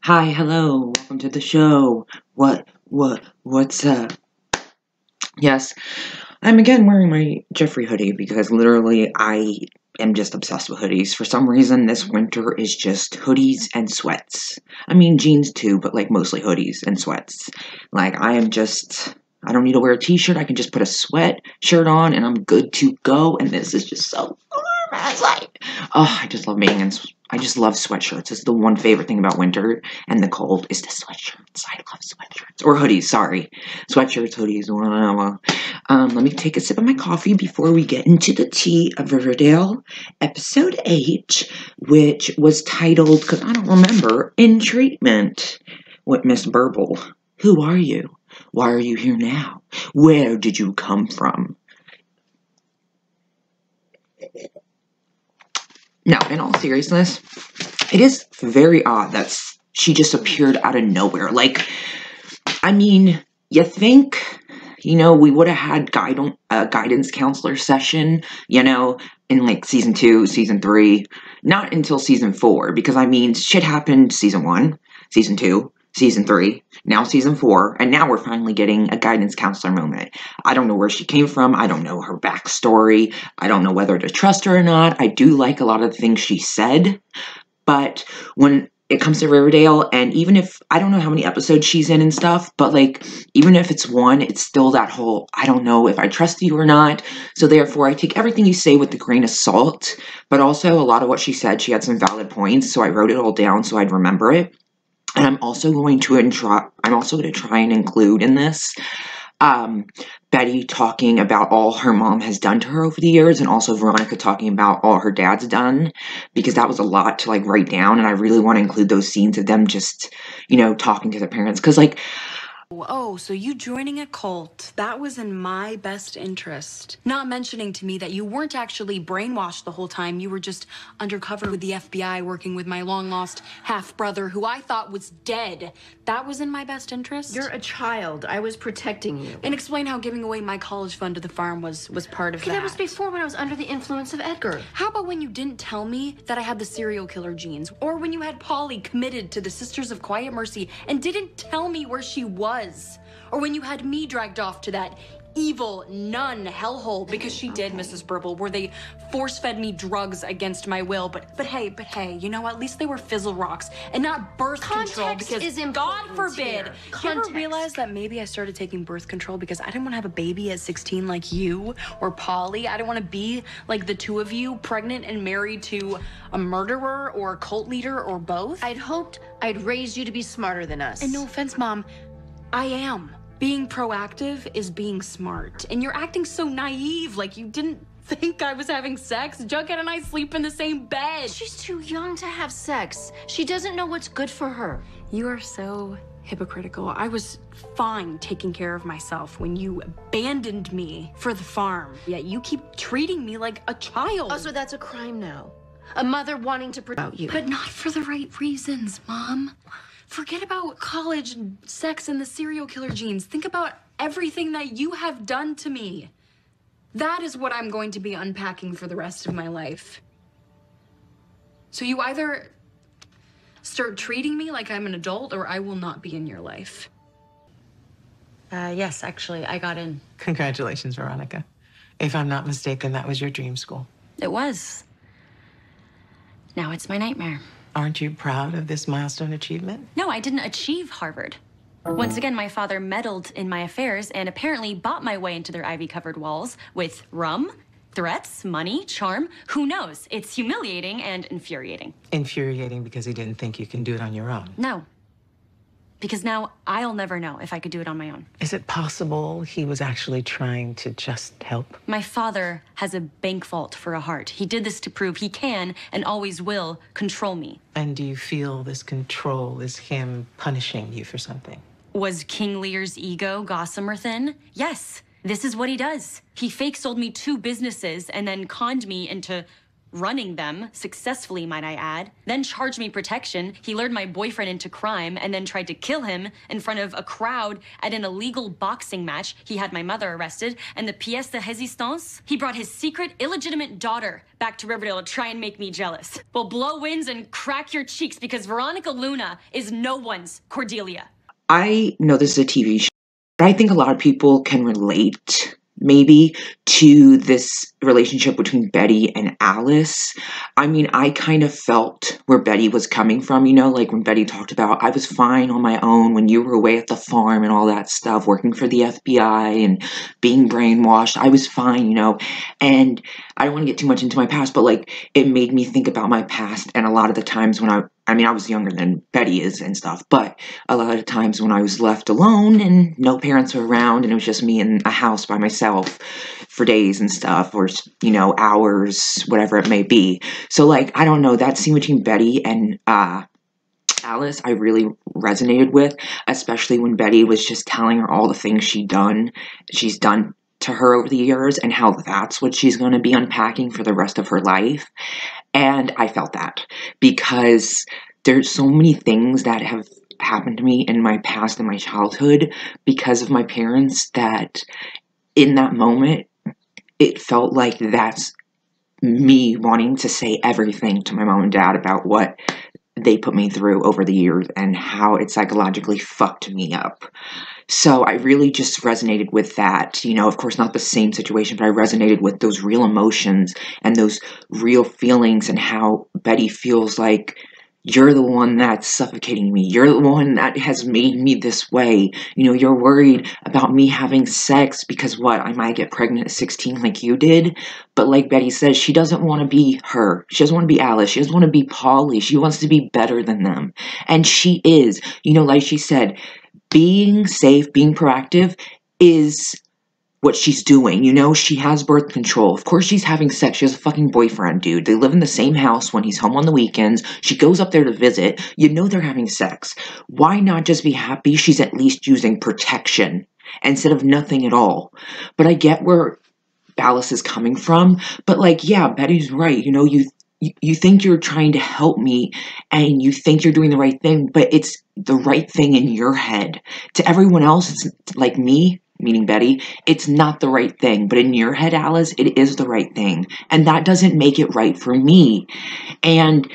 Hi, hello, welcome to the show. What's up? Yes, I'm again wearing my Jeffrey hoodie because literally I am just obsessed with hoodies. For some reason, this winter is just hoodies and sweats. I mean, jeans too, but like mostly hoodies and sweats. Like, I don't need to wear a t-shirt. I can just put a sweat shirt on and I'm good to go. And this is just so warm. I just love being in. I just love sweatshirts. It's the one favorite thing about winter and the cold is the sweatshirts. I love sweatshirts. Or hoodies, sorry. Sweatshirts, hoodies, whatever. Let me take a sip of my coffee before we get into the tea of Riverdale, episode 8, which was titled, because I don't remember, In Treatment with Miss Burble. Who are you? Why are you here now? Where did you come from? Now, in all seriousness, it is very odd that she just appeared out of nowhere. Like, I mean, you think, we would have had guidance counselor session, in like season 2, season 3, not until season 4, because I mean, shit happened season 1, season 2, season 3, now season 4, and now we're finally getting a guidance counselor moment. I don't know where she came from. I don't know her backstory. I don't know whether to trust her or not. I do like a lot of the things she said, but when it comes to Riverdale, and even if, I don't know how many episodes she's in and stuff, but like, even if it's one, it's still that whole, I don't know if I trust you or not, so therefore I take everything you say with a grain of salt, but also a lot of what she said, she had some valid points, so I wrote it all down so I'd remember it. And I'm also going to try and include in this Betty talking about all her mom has done to her over the years, and also Veronica talking about all her dad's done, because that was a lot to like write down, and I really want to include those scenes of them just, talking to their parents, because like, oh, so you joining a cult, that was in my best interest. Not mentioning to me that you weren't actually brainwashed the whole time. You were just undercover with the FBI working with my long-lost half-brother who I thought was dead. That was in my best interest. You're a child. I was protecting you. And explain how giving away my college fund to the farm was part of that. That was before, when I was under the influence of Edgar. How about when you didn't tell me that I had the serial killer genes? Or when you had Polly committed to the Sisters of Quiet Mercy and didn't tell me where she was? Or when you had me dragged off to that evil nun hellhole because she did, Mrs. Burble, where they force-fed me drugs against my will. But hey, at least they were fizzle rocks and not birth control, because is God forbid. Context. You ever realize that maybe I started taking birth control because I didn't want to have a baby at 16 like you or Polly? I didn't want to be like the two of you, pregnant and married to a murderer or a cult leader or both. I'd hoped I'd raised you to be smarter than us. And no offense, Mom, I am. Being proactive is being smart. And you're acting so naive, like you didn't think I was having sex. Jughead and I sleep in the same bed. She's too young to have sex. She doesn't know what's good for her. You are so hypocritical. I was fine taking care of myself when you abandoned me for the farm. Yet you keep treating me like a child. Oh, so that's a crime now. A mother wanting to protect you. But not for the right reasons, Mom. Forget about college and sex and the serial killer genes. Think about everything that you have done to me. That is what I'm going to be unpacking for the rest of my life. So you either start treating me like I'm an adult, or I will not be in your life. Yes, actually, I got in. Congratulations, Veronica. If I'm not mistaken, that was your dream school. It was. Now it's my nightmare. Aren't you proud of this milestone achievement? No, I didn't achieve Harvard. Once again, my father meddled in my affairs and apparently bought my way into their ivy-covered walls with rum, threats, money, charm. Who knows? It's humiliating and infuriating. Infuriating because he didn't think you can do it on your own. No. Because now I'll never know if I could do it on my own. Is it possible he was actually trying to just help? My father has a bank vault for a heart. He did this to prove he can and always will control me. And do you feel this control is him punishing you for something? Was King Lear's ego gossamer thin? Yes, this is what he does. He fake sold me 2 businesses and then conned me into running them, successfully, might I add, then charged me protection. He lured my boyfriend into crime and then tried to kill him in front of a crowd at an illegal boxing match. He had my mother arrested, and the pièce de résistance, he brought his secret, illegitimate daughter back to Riverdale to try and make me jealous. Well, blow winds and crack your cheeks, because Veronica Luna is no one's Cordelia. I know this is a TV show, but I think a lot of people can relate maybe to this relationship between Betty and Alice. I mean, I kind of felt where Betty was coming from, you know, like when Betty talked about, I was fine on my own when you were away at the farm and all that stuff, working for the FBI and being brainwashed. I was fine, you know, and I don't want to get too much into my past, but like it made me think about my past. And a lot of the times when I was younger than Betty is and stuff, but a lot of times when I was left alone and no parents were around and it was just me in a house by myself for days and stuff, or, you know, hours, whatever it may be. So like, I don't know, that scene between Betty and Alice, I really resonated with, especially when Betty was just telling her all the things she's done to her over the years and how that's what she's going to be unpacking for the rest of her life. And I felt that because there's so many things that have happened to me in my past and my childhood because of my parents that in that moment, it felt like that's me wanting to say everything to my mom and dad about what they put me through over the years and how it psychologically fucked me up. So I really just resonated with that, you know, of course not the same situation, but I resonated with those real emotions and those real feelings and how Betty feels like you're the one that's suffocating me. You're the one that has made me this way. You know, you're worried about me having sex because what? I might get pregnant at 16 like you did. But like Betty says, she doesn't want to be her. She doesn't want to be Alice. She doesn't want to be Polly. She wants to be better than them. And she is. You know, like she said, being safe, being proactive is what she's doing. You know, she has birth control. Of course she's having sex. She has a fucking boyfriend, dude. They live in the same house when he's home on the weekends. She goes up there to visit. You know they're having sex. Why not just be happy she's at least using protection instead of nothing at all? But I get where Alice is coming from. But like, yeah, Betty's right. You know, you think you're trying to help me and you think you're doing the right thing, but it's the right thing in your head. To everyone else, it's like me, meaning Betty, it's not the right thing. But in your head, Alice, it is the right thing. And that doesn't make it right for me. And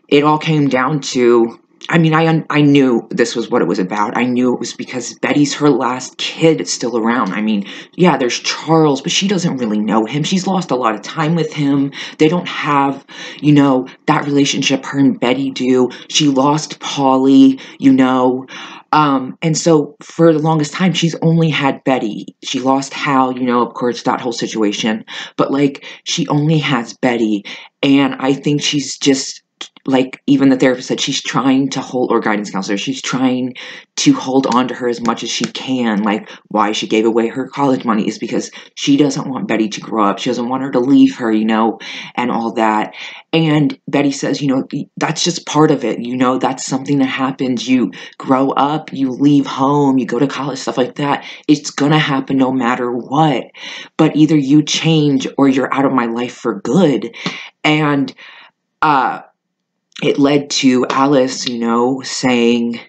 it all came down to, I mean, I knew this was what it was about. I knew it was because Betty's her last kid still around. I mean, yeah, there's Charles, but she doesn't really know him. She's lost a lot of time with him. They don't have, you know, that relationship her and Betty do. She lost Polly, you know. And so for the longest time, she's only had Betty. She lost Hal, you know, of course, that whole situation. But like, she only has Betty. And I think she's just, like even the therapist said, she's trying to hold, or guidance counselor, she's trying to hold on to her as much as she can. Like why she gave away her college money is because she doesn't want Betty to grow up. She doesn't want her to leave her, you know, and all that. And Betty says, you know, that's just part of it. You know, that's something that happens. You grow up, you leave home, you go to college, stuff like that. It's gonna happen no matter what. But either you change or you're out of my life for good. And, it led to Alice, you know, saying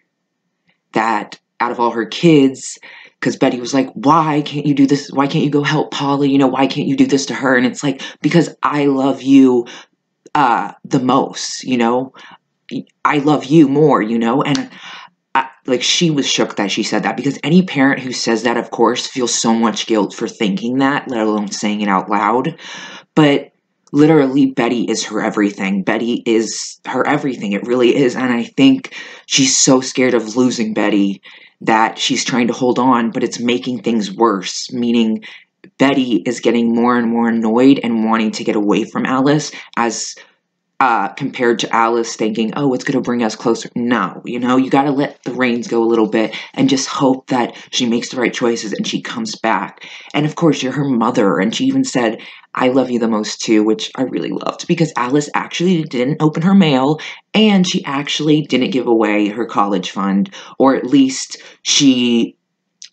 that out of all her kids, because Betty was like, why can't you do this? Why can't you go help Polly? You know, why can't you do this to her? And it's like, because I love you the most, you know, I love you more, you know, and like she was shook that she said that, because any parent who says that, of course, feels so much guilt for thinking that, let alone saying it out loud. But literally, Betty is her everything. Betty is her everything. It really is. And I think she's so scared of losing Betty that she's trying to hold on, but it's making things worse. Meaning Betty is getting more and more annoyed and wanting to get away from Alice as compared to Alice thinking, oh, it's going to bring us closer. No, you know, you got to let the reins go a little bit and just hope that she makes the right choices and she comes back. And of course, you're her mother. And she even said, I love you the most too, which I really loved, because Alice actually didn't open her mail and she actually didn't give away her college fund, or at least she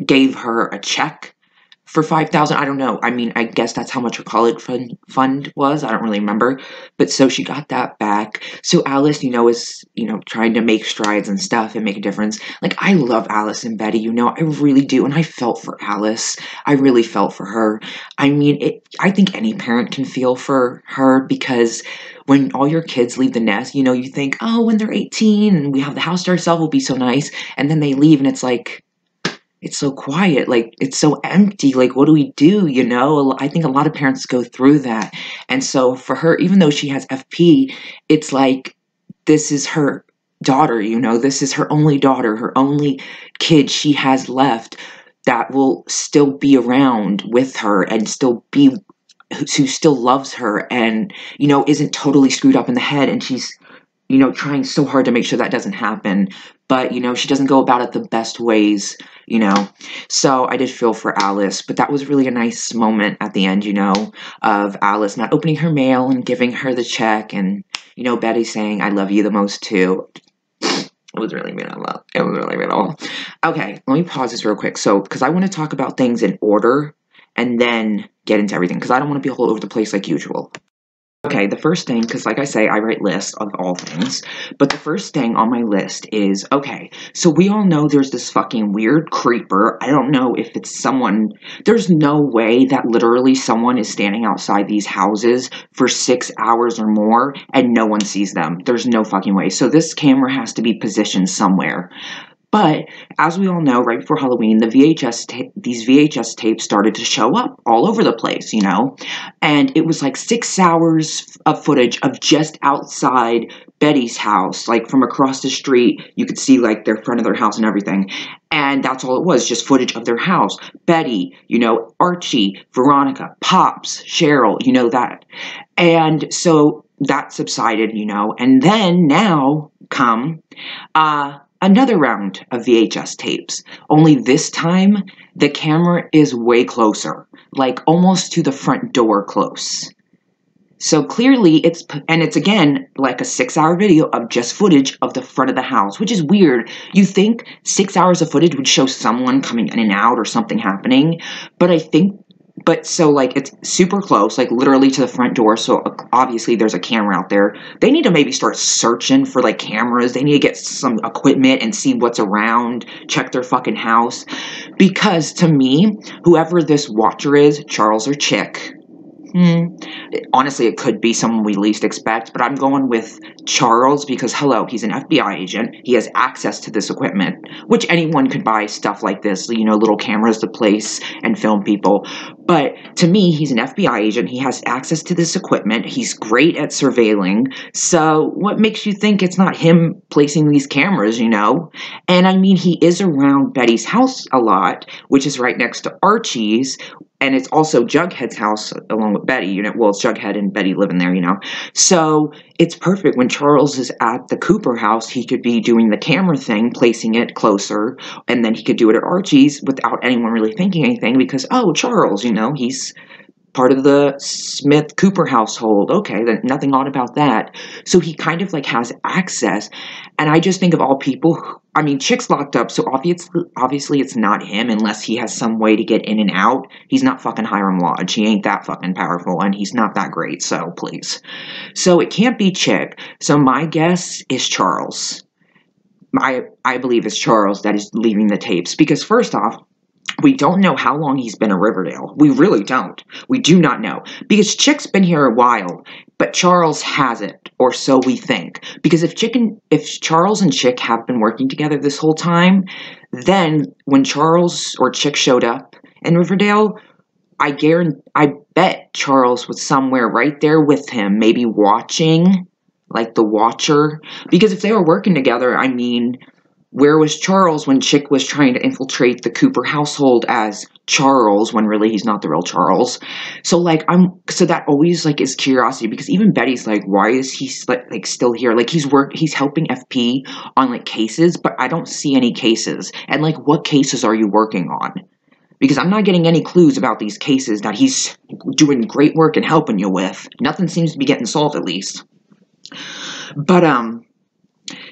gave her a check for 5,000, I don't know. I mean, I guess that's how much her college fund was. I don't really remember. But so she got that back. So Alice, is, trying to make strides and stuff and make a difference. Like, I love Alice and Betty, I really do. And I felt for Alice. I really felt for her. I mean, I think any parent can feel for her because when all your kids leave the nest, you think, oh, when they're 18 and we have the house to ourselves, will be so nice. And then they leave and it's like, it's so quiet, like, it's so empty, like, what do we do, I think a lot of parents go through that, and so for her, even though she has FP, it's like, this is her daughter, this is her only daughter, her only kid she has left that will still be around with her and still be, who still loves her and, isn't totally screwed up in the head, and she's, trying so hard to make sure that doesn't happen, but, she doesn't go about it the best ways, so I did feel for Alice, but that was really a nice moment at the end, of Alice not opening her mail and giving her the check, and, Betty saying, I love you the most, too. It was really beautiful. It was really beautiful. Okay, let me pause this real quick, because I want to talk about things in order, and then get into everything, because I don't want to be all over the place like usual. Okay, the first thing, because like I say, I write lists of all things, but the first thing on my list is, okay, so we all know there's this fucking weird creeper. I don't know if it's someone, there's no way that literally someone is standing outside these houses for 6 hours or more and no one sees them. There's no fucking way. So this camera has to be positioned somewhere. But as we all know, right before Halloween, these VHS tapes started to show up all over the place, and it was like 6 hours of footage of just outside Betty's house, like from across the street. You could see like their front of their house and everything, and that's all it was, just footage of their house. Betty, Archie, Veronica, Pops, Cheryl, that, and so that subsided, and then now come, another round of VHS tapes, only this time the camera is way closer, like almost to the front door close. So clearly it's again like a 6-hour video of just footage of the front of the house, which is weird. You think 6 hours of footage would show someone coming in and out or something happening, but so, like, it's super close, like, literally to the front door, so obviously there's a camera out there. They need to maybe start searching for, like, cameras. They need to get some equipment and see what's around, check their fucking house. Because, to me, whoever this watcher is, Charles or Chick, honestly, it could be someone we least expect, but I'm going with Charles because, hello, he's an FBI agent. He has access to this equipment, which anyone could buy stuff like this, little cameras to place and film people. But to me, he's an FBI agent. He has access to this equipment. He's great at surveilling. So what makes you think it's not him placing these cameras, And I mean, he is around Betty's house a lot, which is right next to Archie's. And it's also Jughead's house along with Betty, well, it's Jughead and Betty living there, So it's perfect. When Charles is at the Cooper house, he could be doing the camera thing, placing it closer, and then he could do it at Archie's without anyone really thinking anything because, oh, Charles, he's part of the Smith-Cooper household. Okay, then nothing odd about that. So he kind of, like, has access. And I just think of all people, I mean, Chick's locked up, so obviously it's not him unless he has some way to get in and out. He's not fucking Hiram Lodge. He ain't that fucking powerful, and he's not that great, so please. So it can't be Chick. So my guess is Charles. I believe it's Charles that is leaving the tapes. Because first off, we don't know how long he's been in Riverdale. We really don't. We do not know. Because Chick's been here a while, but Charles hasn't, or so we think. Because if Charles and Chick have been working together this whole time, then when Charles or Chick showed up in Riverdale, I bet Charles was somewhere right there with him, maybe watching, like the watcher. Because if they were working together, I mean, where was Charles when Chick was trying to infiltrate the Cooper household as Charles, when really he's not the real Charles? So, like, so that always, like, is curiosity, because even Betty's like, why is he, like, still here? Like, he's helping FP on, like, cases, but I don't see any cases. And, like, what cases are you working on? Because I'm not getting any clues about these cases that he's doing great work and helping you with. Nothing seems to be getting solved, at least. But,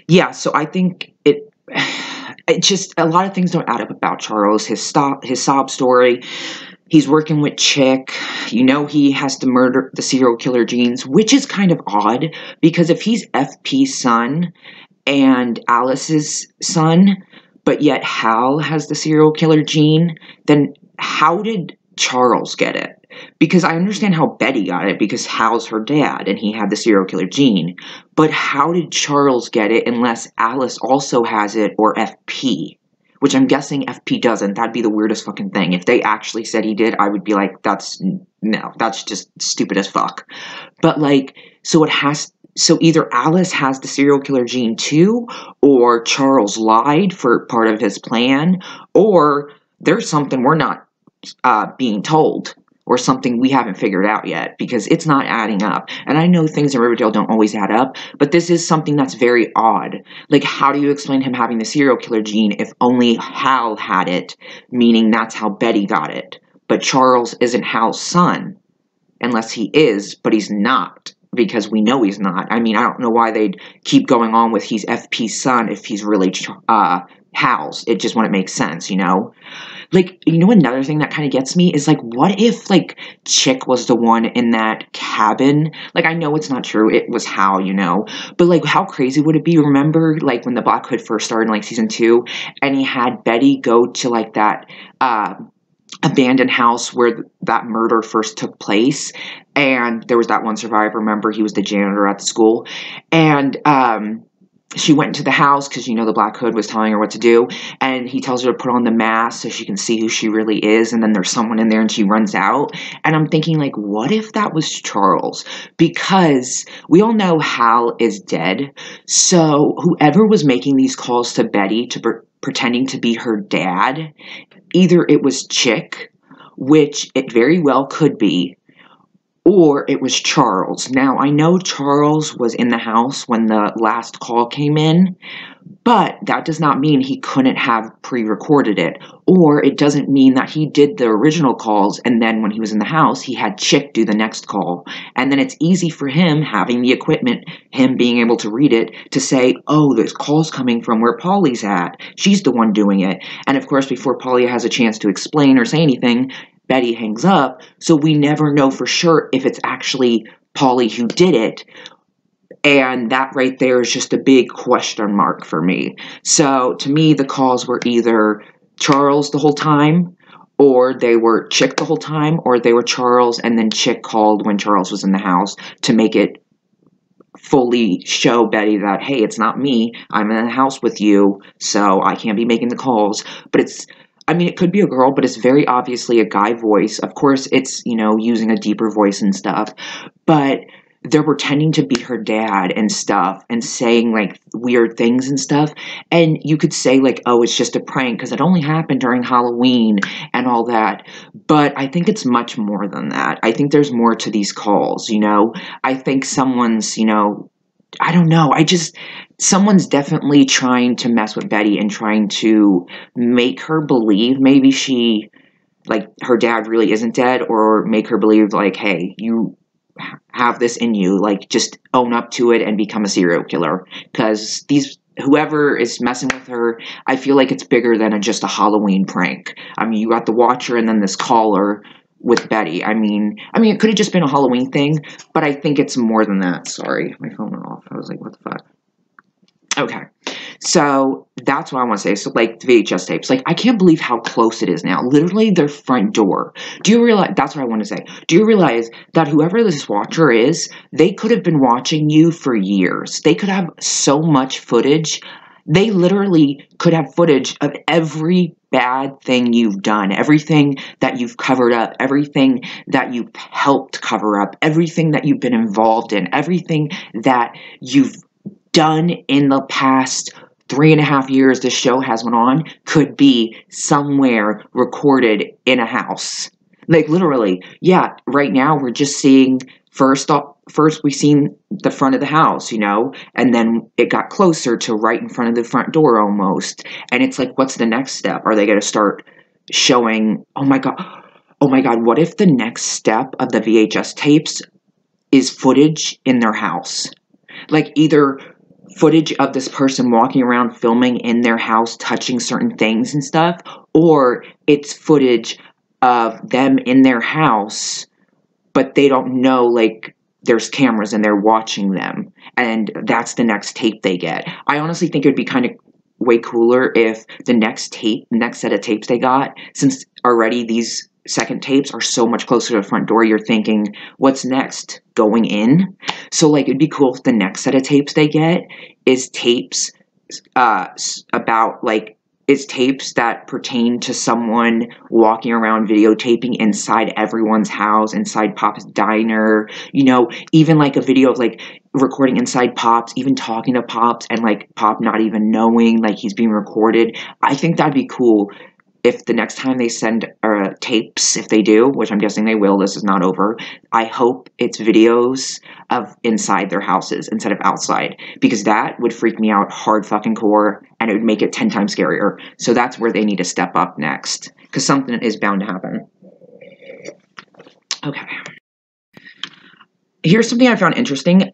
yeah, so I think it just, a lot of things don't add up about Charles, his sob story. He's working with Chick. You know he has to murder the serial killer genes, which is kind of odd because if he's FP's son and Alice's son, but yet Hal has the serial killer gene, then how did Charles get it? Because I understand how Betty got it because Hal's her dad and he had the serial killer gene. But how did Charles get it unless Alice also has it or FP? Which I'm guessing FP doesn't. That'd be the weirdest fucking thing. If they actually said he did, I would be like, no, that's just stupid as fuck. But like, so either Alice has the serial killer gene too, or Charles lied for part of his plan, or there's something we're not being told, or something we haven't figured out yet, because it's not adding up. And I know things in Riverdale don't always add up, but this is something that's very odd. Like, how do you explain him having the serial killer gene if only Hal had it, meaning that's how Betty got it? But Charles isn't Hal's son, unless he is, but he's not, because we know he's not. I mean, I don't know why they'd keep going on with he's FP's son if he's really Hal's. It just wouldn't make sense, you know? Like, you know, another thing that kind of gets me is, like, what if, like, Chick was the one in that cabin? Like, I know it's not true. It was Hal, you know? But, like, how crazy would it be? Remember, like, when the Black Hood first started in, like, season 2, and he had Betty go to, like, that, abandoned house where that murder first took place, and there was that one survivor, remember, he was the janitor at the school, and, she went into the house because, you know, the Black Hood was telling her what to do, and he tells her to put on the mask so she can see who she really is, and then there's someone in there and she runs out, and I'm thinking, like, what if that was Charles? Because we all know Hal is dead, so whoever was making these calls to Betty to pretending to be her dad, either it was Chick, which it very well could be, or it was Charles. Now, I know Charles was in the house when the last call came in, but that does not mean he couldn't have pre-recorded it. Or it doesn't mean that he did the original calls and then when he was in the house, he had Chick do the next call. And then it's easy for him, having the equipment, him being able to read it, to say, oh, this call's coming from where Polly's at. She's the one doing it. And of course, before Polly has a chance to explain or say anything, Betty hangs up, so we never know for sure if it's actually Polly who did it, and that right there is just a big question mark for me. So, to me, the calls were either Charles the whole time, or they were Chick the whole time, or they were Charles, and then Chick called when Charles was in the house to make it fully show Betty that, hey, it's not me, I'm in the house with you, so I can't be making the calls, but it could be a girl, but it's very obviously a guy voice. Of course, it's, you know, using a deeper voice and stuff. But they're pretending to be her dad and stuff and saying, like, weird things and stuff. And you could say, like, oh, it's just a prank because it only happened during Halloween and all that. But I think it's much more than that. I think there's more to these calls, you know. I think someone's, you know, I don't know. Someone's definitely trying to mess with Betty and trying to make her believe maybe she, like, her dad really isn't dead, or make her believe, like, hey, you have this in you, like, just own up to it and become a serial killer. Because whoever is messing with her, I feel like it's bigger than just a Halloween prank. I mean, you got the Watcher and then this caller with Betty. I mean, it could have just been a Halloween thing, but I think it's more than that. Sorry, my phone went off. I was like, what the fuck? Okay, so that's what I want to say. So, like, the VHS tapes, like, I can't believe how close it is now. Literally their front door. Do you realize, that's what I want to say. Do you realize that whoever this Watcher is, they could have been watching you for years. They could have so much footage. They literally could have footage of every bad thing you've done, everything that you've covered up, everything that you helped cover up, everything that you've been involved in, everything that you've done in the past 3.5 years this show has went on could be somewhere recorded in a house. Like, literally, yeah, right now we're just seeing, first we seen the front of the house, you know, and then it got closer to right in front of the front door almost. And it's like, what's the next step? Are they going to start showing, oh my God, what if the next step of the VHS tapes is footage in their house? Like, either footage of this person walking around filming in their house, touching certain things and stuff, or it's footage of them in their house, but they don't know, like, there's cameras and they're watching them. And that's the next tape they get. I honestly think it would be kind of way cooler if the next set of tapes they got, since already these second tapes are so much closer to the front door, you're thinking, what's next? Going in? So, like, it'd be cool if the next set of tapes they get is tapes about, like, it's tapes that pertain to someone walking around videotaping inside everyone's house, inside Pop's diner, you know, even like a video of like recording inside Pop's, even talking to Pop's and like Pop not even knowing like he's being recorded. I think that'd be cool if the next time they send tapes, if they do, which I'm guessing they will, this is not over, I hope it's videos of inside their houses instead of outside, because that would freak me out hard fucking core, and it would make it 10 times scarier. So that's where they need to step up next, because something is bound to happen. Okay. Here's something I found interesting.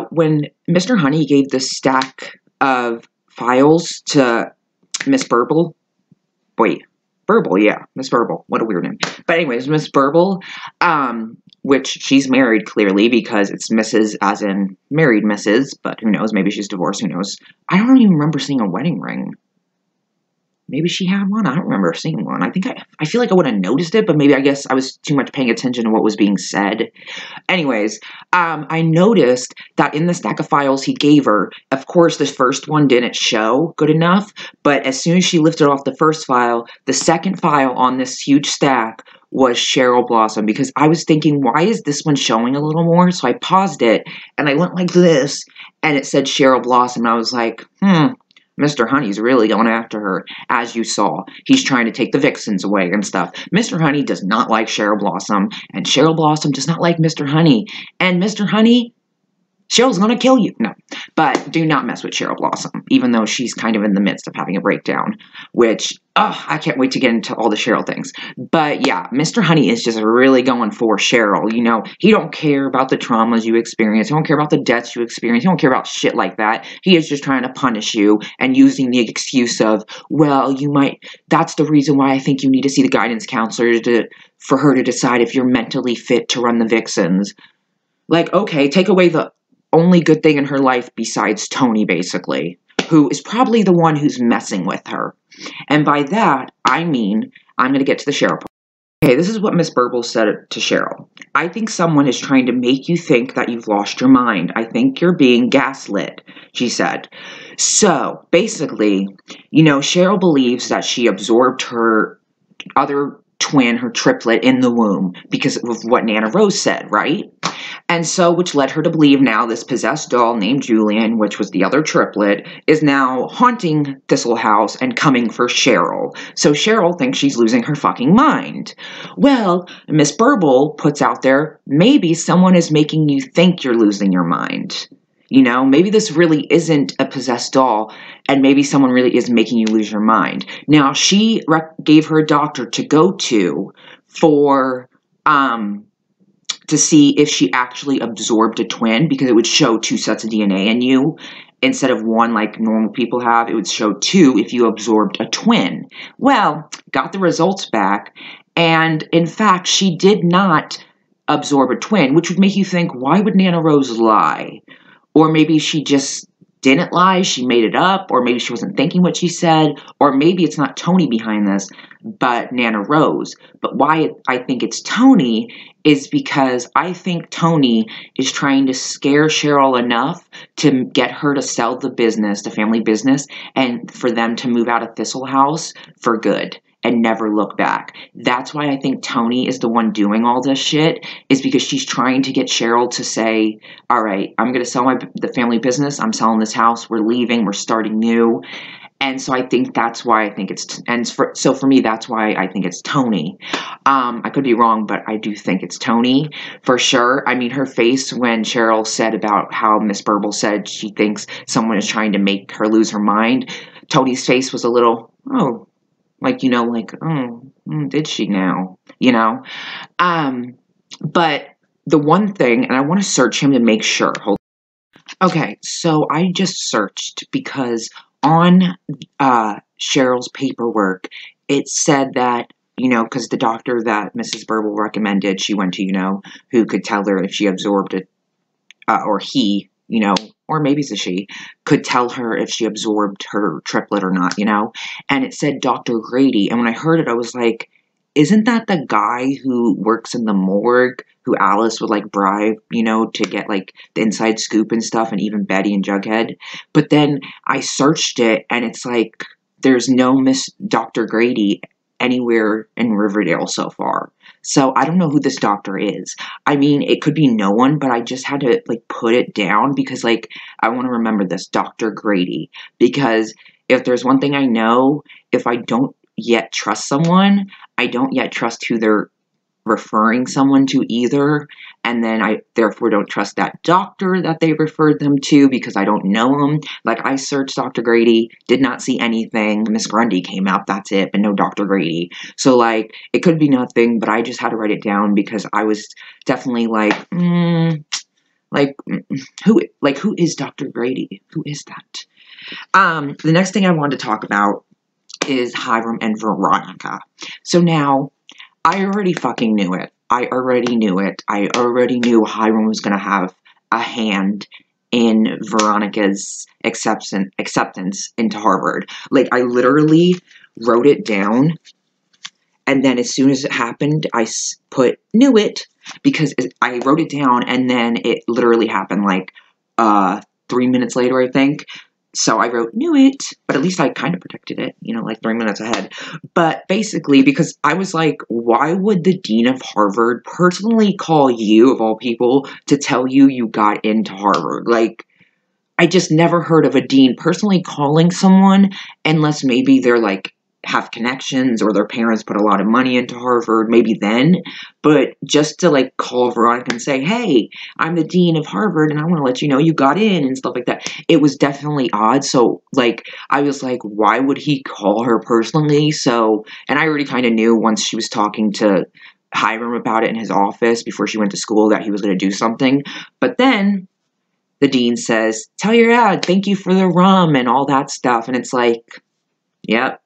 When Mr. Honey gave the stack of files to Miss Burble, Burble, yeah, Miss Burble. What a weird name. But anyways, Miss Burble, which she's married clearly because it's Mrs. as in married Mrs., but who knows, maybe she's divorced, who knows. I don't even remember seeing a wedding ring. Maybe she had one. I don't remember seeing one. I feel like I would have noticed it, but maybe I guess I was too much paying attention to what was being said. Anyways, I noticed that in the stack of files he gave her, of course, the first one didn't show good enough, but as soon as she lifted off the first file, the second file on this huge stack was Cheryl Blossom, because I was thinking, why is this one showing a little more? So I paused it, and I went like this, and it said Cheryl Blossom, and I was like, Mr. Honey's really going after her, as you saw. He's trying to take the vixens away and stuff. Mr. Honey does not like Cheryl Blossom, and Cheryl Blossom does not like Mr. Honey. And Mr. Honey, Cheryl's going to kill you. No, but do not mess with Cheryl Blossom, even though she's kind of in the midst of having a breakdown, which, I can't wait to get into all the Cheryl things. But yeah, Mr. Honey is just really going for Cheryl. You know, he don't care about the traumas you experience. He don't care about the deaths you experience. He don't care about shit like that. He is just trying to punish you and using the excuse of, well, that's the reason why I think you need to see the guidance counselor for her to decide if you're mentally fit to run the vixens. Like, okay, take away the only good thing in her life besides Tony, basically, who is probably the one who's messing with her. And by that, I mean, I'm going to get to the Cheryl part. Okay, this is what Miss Burble said to Cheryl. I think someone is trying to make you think that you've lost your mind. I think you're being gaslit, she said. So, basically, you know, Cheryl believes that she absorbed her other twin, her triplet, in the womb because of what Nana Rose said, right? And so, which led her to believe now this possessed doll named Julian, which was the other triplet, is now haunting Thistle House and coming for Cheryl. So Cheryl thinks she's losing her fucking mind. Well, Miss Burble puts out there, maybe someone is making you think you're losing your mind. You know, maybe this really isn't a possessed doll, and maybe someone really is making you lose your mind. Now, she gave her a doctor to go to for, to see if she actually absorbed a twin, because it would show 2 sets of DNA in you. Instead of 1 like normal people have, it would show 2 if you absorbed a twin. Well, got the results back, and in fact, she did not absorb a twin, which would make you think, why would Nana Rose lie? Or maybe she just didn't lie, she made it up, or maybe she wasn't thinking what she said, or maybe it's not Tony behind this, but Nana Rose. But why I think it's Tony is because I think Tony is trying to scare Cheryl enough to get her to sell the business, the family business, and for them to move out of Thistle House for good and never look back. That's why I think Tony is the one doing all this shit, is because she's trying to get Cheryl to say, all right, I'm going to sell the family business. I'm selling this house. We're leaving. We're starting new. And so I think that's why I think it's, so for me, that's why I think it's Tony. I could be wrong, but I do think it's Tony for sure. I mean, her face when Cheryl said about how Miss Burble said she thinks someone is trying to make her lose her mind, Tony's face was a little, oh, like, you know, like, did she now? You know? But the one thing, and I want to search him to make sure. Hold on. Okay, so I just searched because on Cheryl's paperwork, it said that you know, because the doctor that Mrs. Burble recommended she went to, you know, who could tell her if she absorbed it, or he, you know, or maybe it's a she, could tell her if she absorbed her triplet or not, you know, and it said Dr. Grady, and when I heard it, I was like, isn't that the guy who works in the morgue, who Alice would, like, bribe, you know, to get, like, the inside scoop and stuff, and even Betty and Jughead? But then I searched it, and it's like, there's no Miss Dr. Grady anywhere in Riverdale so far. So I don't know who this doctor is. I mean, it could be no one, but I just had to, like, put it down because, like, I want to remember this, Dr. Grady. Because if there's one thing I know, if I don't yet trust someone, I don't yet trust who they're referring someone to either, and then I therefore don't trust that doctor that they referred them to because I don't know him. Like, I searched Dr. Grady, did not see anything. Miss Grundy came up, that's it, but no Dr. Grady. So, like, it could be nothing, but I just had to write it down because I was definitely like, who is Dr. Grady? Who is that? The next thing I wanted to talk about is Hiram and Veronica. So now, I already fucking knew it. I already knew it. I already knew Hiram was going to have a hand in Veronica's acceptance into Harvard. Like, I literally wrote it down, and then as soon as it happened, I put, knew it, because I wrote it down, and then it literally happened, like, 3 minutes later, I think. So I wrote, knew it, but at least I kind of predicted it, you know, like 3 minutes ahead. But basically, because I was like, why would the dean of Harvard personally call you, of all people, to tell you you got into Harvard? Like, I just never heard of a dean personally calling someone unless maybe they're like, have connections or their parents put a lot of money into Harvard, maybe then. But just to like call Veronica and say, hey, I'm the dean of Harvard and I want to let you know you got in and stuff like that. It was definitely odd. So like, I was like, why would he call her personally? So, and I already kind of knew once she was talking to Hiram about it in his office before she went to school that he was going to do something. But then the dean says, tell your dad, thank you for the rum and all that stuff. And it's like, yep.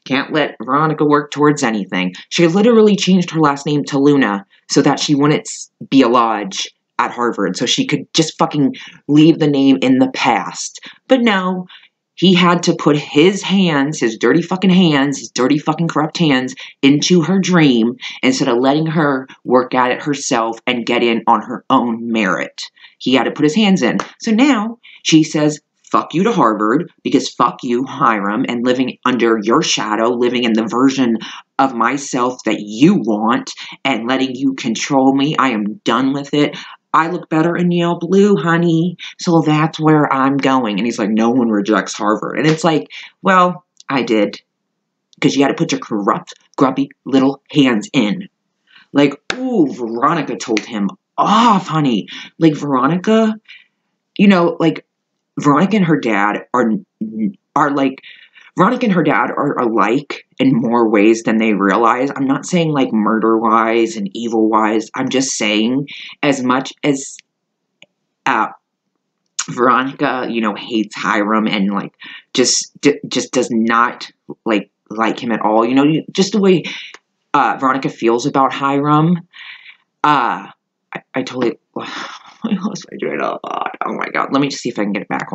Can't let Veronica work towards anything. She literally changed her last name to Luna so that she wouldn't be a lodge at Harvard. So she could just fucking leave the name in the past. But no, he had to put his hands, his dirty fucking hands, his dirty fucking corrupt hands into her dream instead of letting her work at it herself and get in on her own merit. He had to put his hands in. So now she says, fuck you to Harvard, because fuck you, Hiram, and living under your shadow, living in the version of myself that you want, and letting you control me. I am done with it. I look better in Yale blue, honey, so that's where I'm going. And he's like, no one rejects Harvard. And it's like, well, I did, because you had to put your corrupt, grubby little hands in. Like, ooh, Veronica told him off, honey. Like, Veronica, you know, like, Veronica and her dad are like, Veronica and her dad are alike in more ways than they realize. I'm not saying like murder-wise and evil-wise. I'm just saying as much as Veronica, you know, hates Hiram and like just does not like him at all. You know, just the way Veronica feels about Hiram. I totally... I lost my train of thought. Oh my god. Let me just see if I can get it back.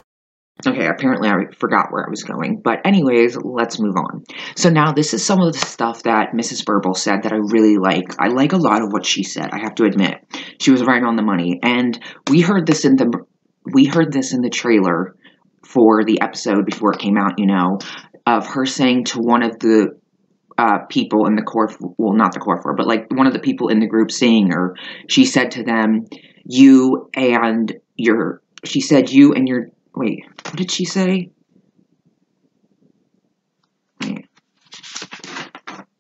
Okay, apparently I forgot where I was going. But anyways, let's move on. So now this is some of the stuff that Mrs. Burble said that I really like. I like a lot of what she said, I have to admit. She was right on the money. And we heard this in the trailer for the episode before it came out, you know, of her saying to one of the people in the core, well, not the core four, but like one of the people in the group seeing her, she said to them, you and your, wait, what did she say?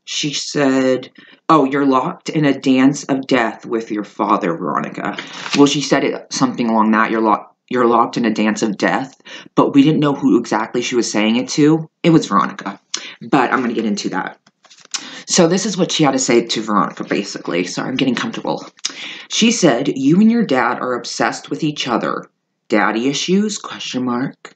She said, oh, you're locked in a dance of death with your father, Veronica. Well, she said it something along that, you're locked in a dance of death, but we didn't know who exactly she was saying it to. It was Veronica, but I'm going to get into that. So this is what she had to say to Veronica, basically. Sorry, I'm getting comfortable. She said, you and your dad are obsessed with each other. Daddy issues? Question mark.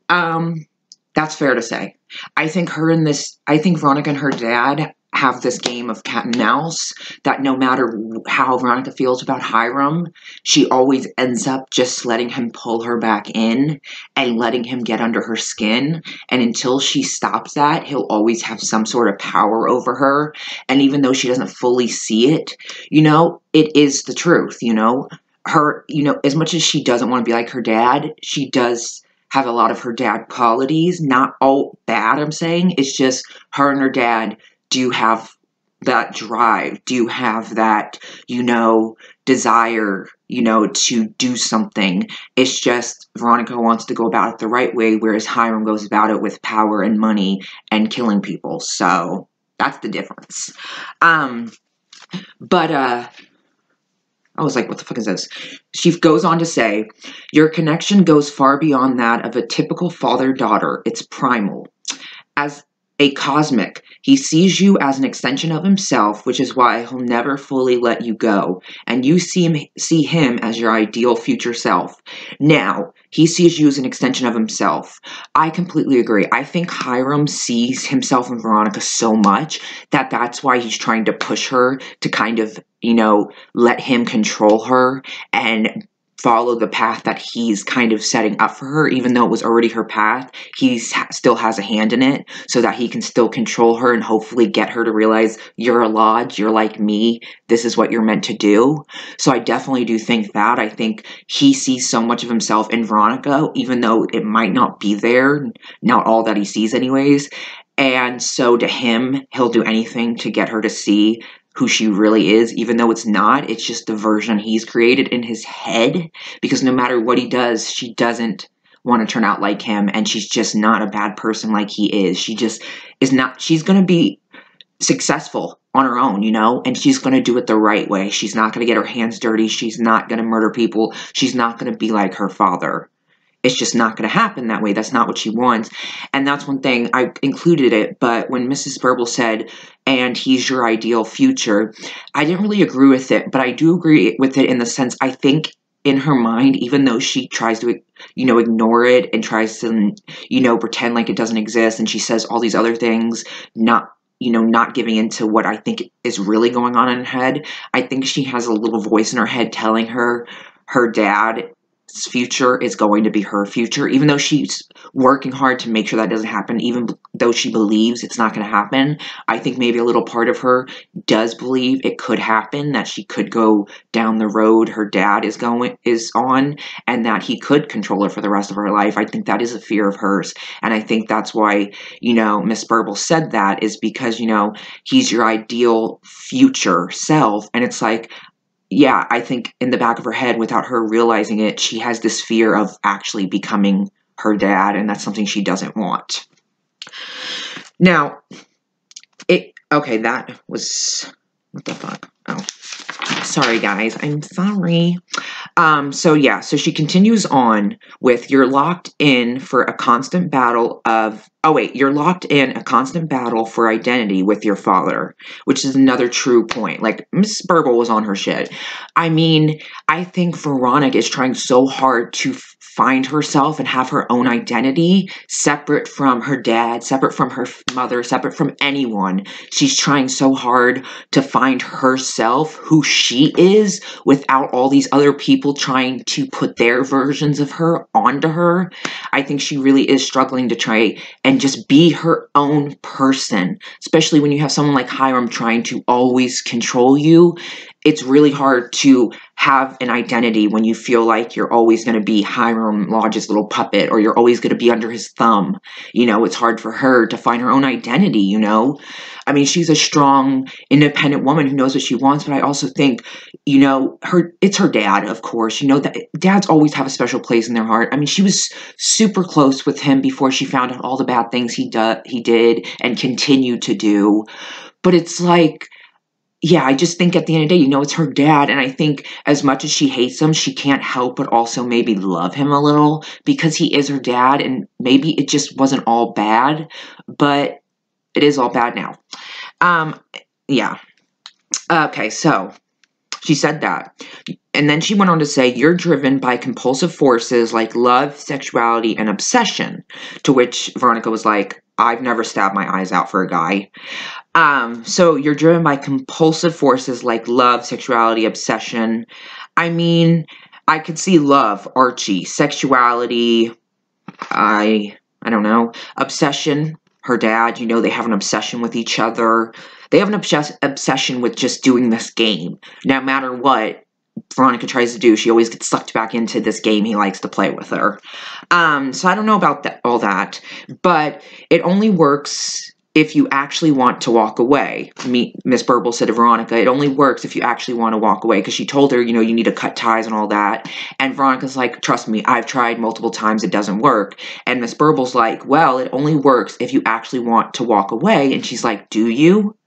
That's fair to say. I think Veronica and her dad have this game of cat and mouse, that no matter how Veronica feels about Hiram, she always ends up just letting him pull her back in and letting him get under her skin. And until she stops that, he'll always have some sort of power over her. And even though she doesn't fully see it, you know, it is the truth, you know. Her, you know, as much as she doesn't want to be like her dad, she does have a lot of her dad qualities. Not all bad, I'm saying. It's just her and her dad do have that drive, do have that, you know, desire, you know, to do something. It's just Veronica wants to go about it the right way, whereas Hiram goes about it with power and money and killing people. So that's the difference. I was like, what the fuck is this? She goes on to say, your connection goes far beyond that of a typical father-daughter. It's primal. As a cosmic, he sees you as an extension of himself, which is why he'll never fully let you go. And you see him as your ideal future self. Now, he sees you as an extension of himself. I completely agree. I think Hiram sees himself in Veronica so much that that's why he's trying to push her to kind of, you know, let him control her and follow the path that he's kind of setting up for her. Even though it was already her path, he still has a hand in it so that he can still control her and hopefully get her to realize, you're a lodge, you're like me, this is what you're meant to do. So I definitely do think that. I think he sees so much of himself in Veronica, even though it might not be there, not all that he sees anyways. And so to him, he'll do anything to get her to see who she really is, even though it's not. It's just the version he's created in his head, because no matter what he does, she doesn't want to turn out like him, and she's just not a bad person like he is. She just is not. She's going to be successful on her own, you know, and she's going to do it the right way. She's not going to get her hands dirty. She's not going to murder people. She's not going to be like her father. It's just not going to happen that way. That's not what she wants. And that's one thing, I included it, but when Mrs. Burble said, and he's your ideal future, I didn't really agree with it, but I do agree with it in the sense, I think in her mind, even though she tries to, you know, ignore it and tries to, you know, pretend like it doesn't exist, and she says all these other things, not giving into what I think is really going on in her head, I think she has a little voice in her head telling her her dad future is going to be her future, even though she's working hard to make sure that doesn't happen, even though she believes it's not going to happen. I think maybe a little part of her does believe it could happen, that she could go down the road her dad is on, and that he could control her for the rest of her life. I think that is a fear of hers, and I think that's why, you know, Miss Burble said that, is because, you know, he's your ideal future self, and it's like, yeah, I think in the back of her head, without her realizing it, she has this fear of actually becoming her dad, and that's something she doesn't want. Now, okay, that was, what the fuck? Oh, sorry guys, I'm sorry. So she continues on with, you're locked in for a constant battle of, you're locked in a constant battle for identity with your father, which is another true point. Like, Mrs. Burble was on her shit. I mean, I think Veronica is trying so hard to find herself and have her own identity, separate from her dad, separate from her mother, separate from anyone. She's trying so hard to find herself, who she is, without all these other people trying to put their versions of her onto her. I think she really is struggling to try and just be her own person, especially when you have someone like Hiram trying to always control you. It's really hard to have an identity when you feel like you're always going to be Hiram Lodge's little puppet, or you're always going to be under his thumb. You know, it's hard for her to find her own identity, you know? I mean, she's a strong, independent woman who knows what she wants, but I also think, you know, it's her dad, of course. You know, that dads always have a special place in their heart. I mean, she was super close with him before she found out all the bad things he did and continued to do. But it's like, yeah, I just think at the end of the day, you know, it's her dad. And I think as much as she hates him, she can't help but also maybe love him a little, because he is her dad, and maybe it just wasn't all bad, but it is all bad now. Yeah. Okay, so she said that. And then she went on to say, you're driven by compulsive forces like love, sexuality, and obsession. To which Veronica was like, I've never stabbed my eyes out for a guy. So you're driven by compulsive forces like love, sexuality, obsession. I mean, I could see love, Archie, sexuality, I don't know, obsession, her dad, you know, they have an obsession with each other. They have an obsession with just doing this game. No matter what Veronica tries to do, she always gets sucked back into this game he likes to play with her. So I don't know about all that, but it only works if you actually want to walk away. Miss Burble said to Veronica, it only works if you actually want to walk away, because she told her, you know, you need to cut ties and all that. And Veronica's like, trust me, I've tried multiple times, it doesn't work. And Miss Burble's like, well, it only works if you actually want to walk away. And she's like, do you?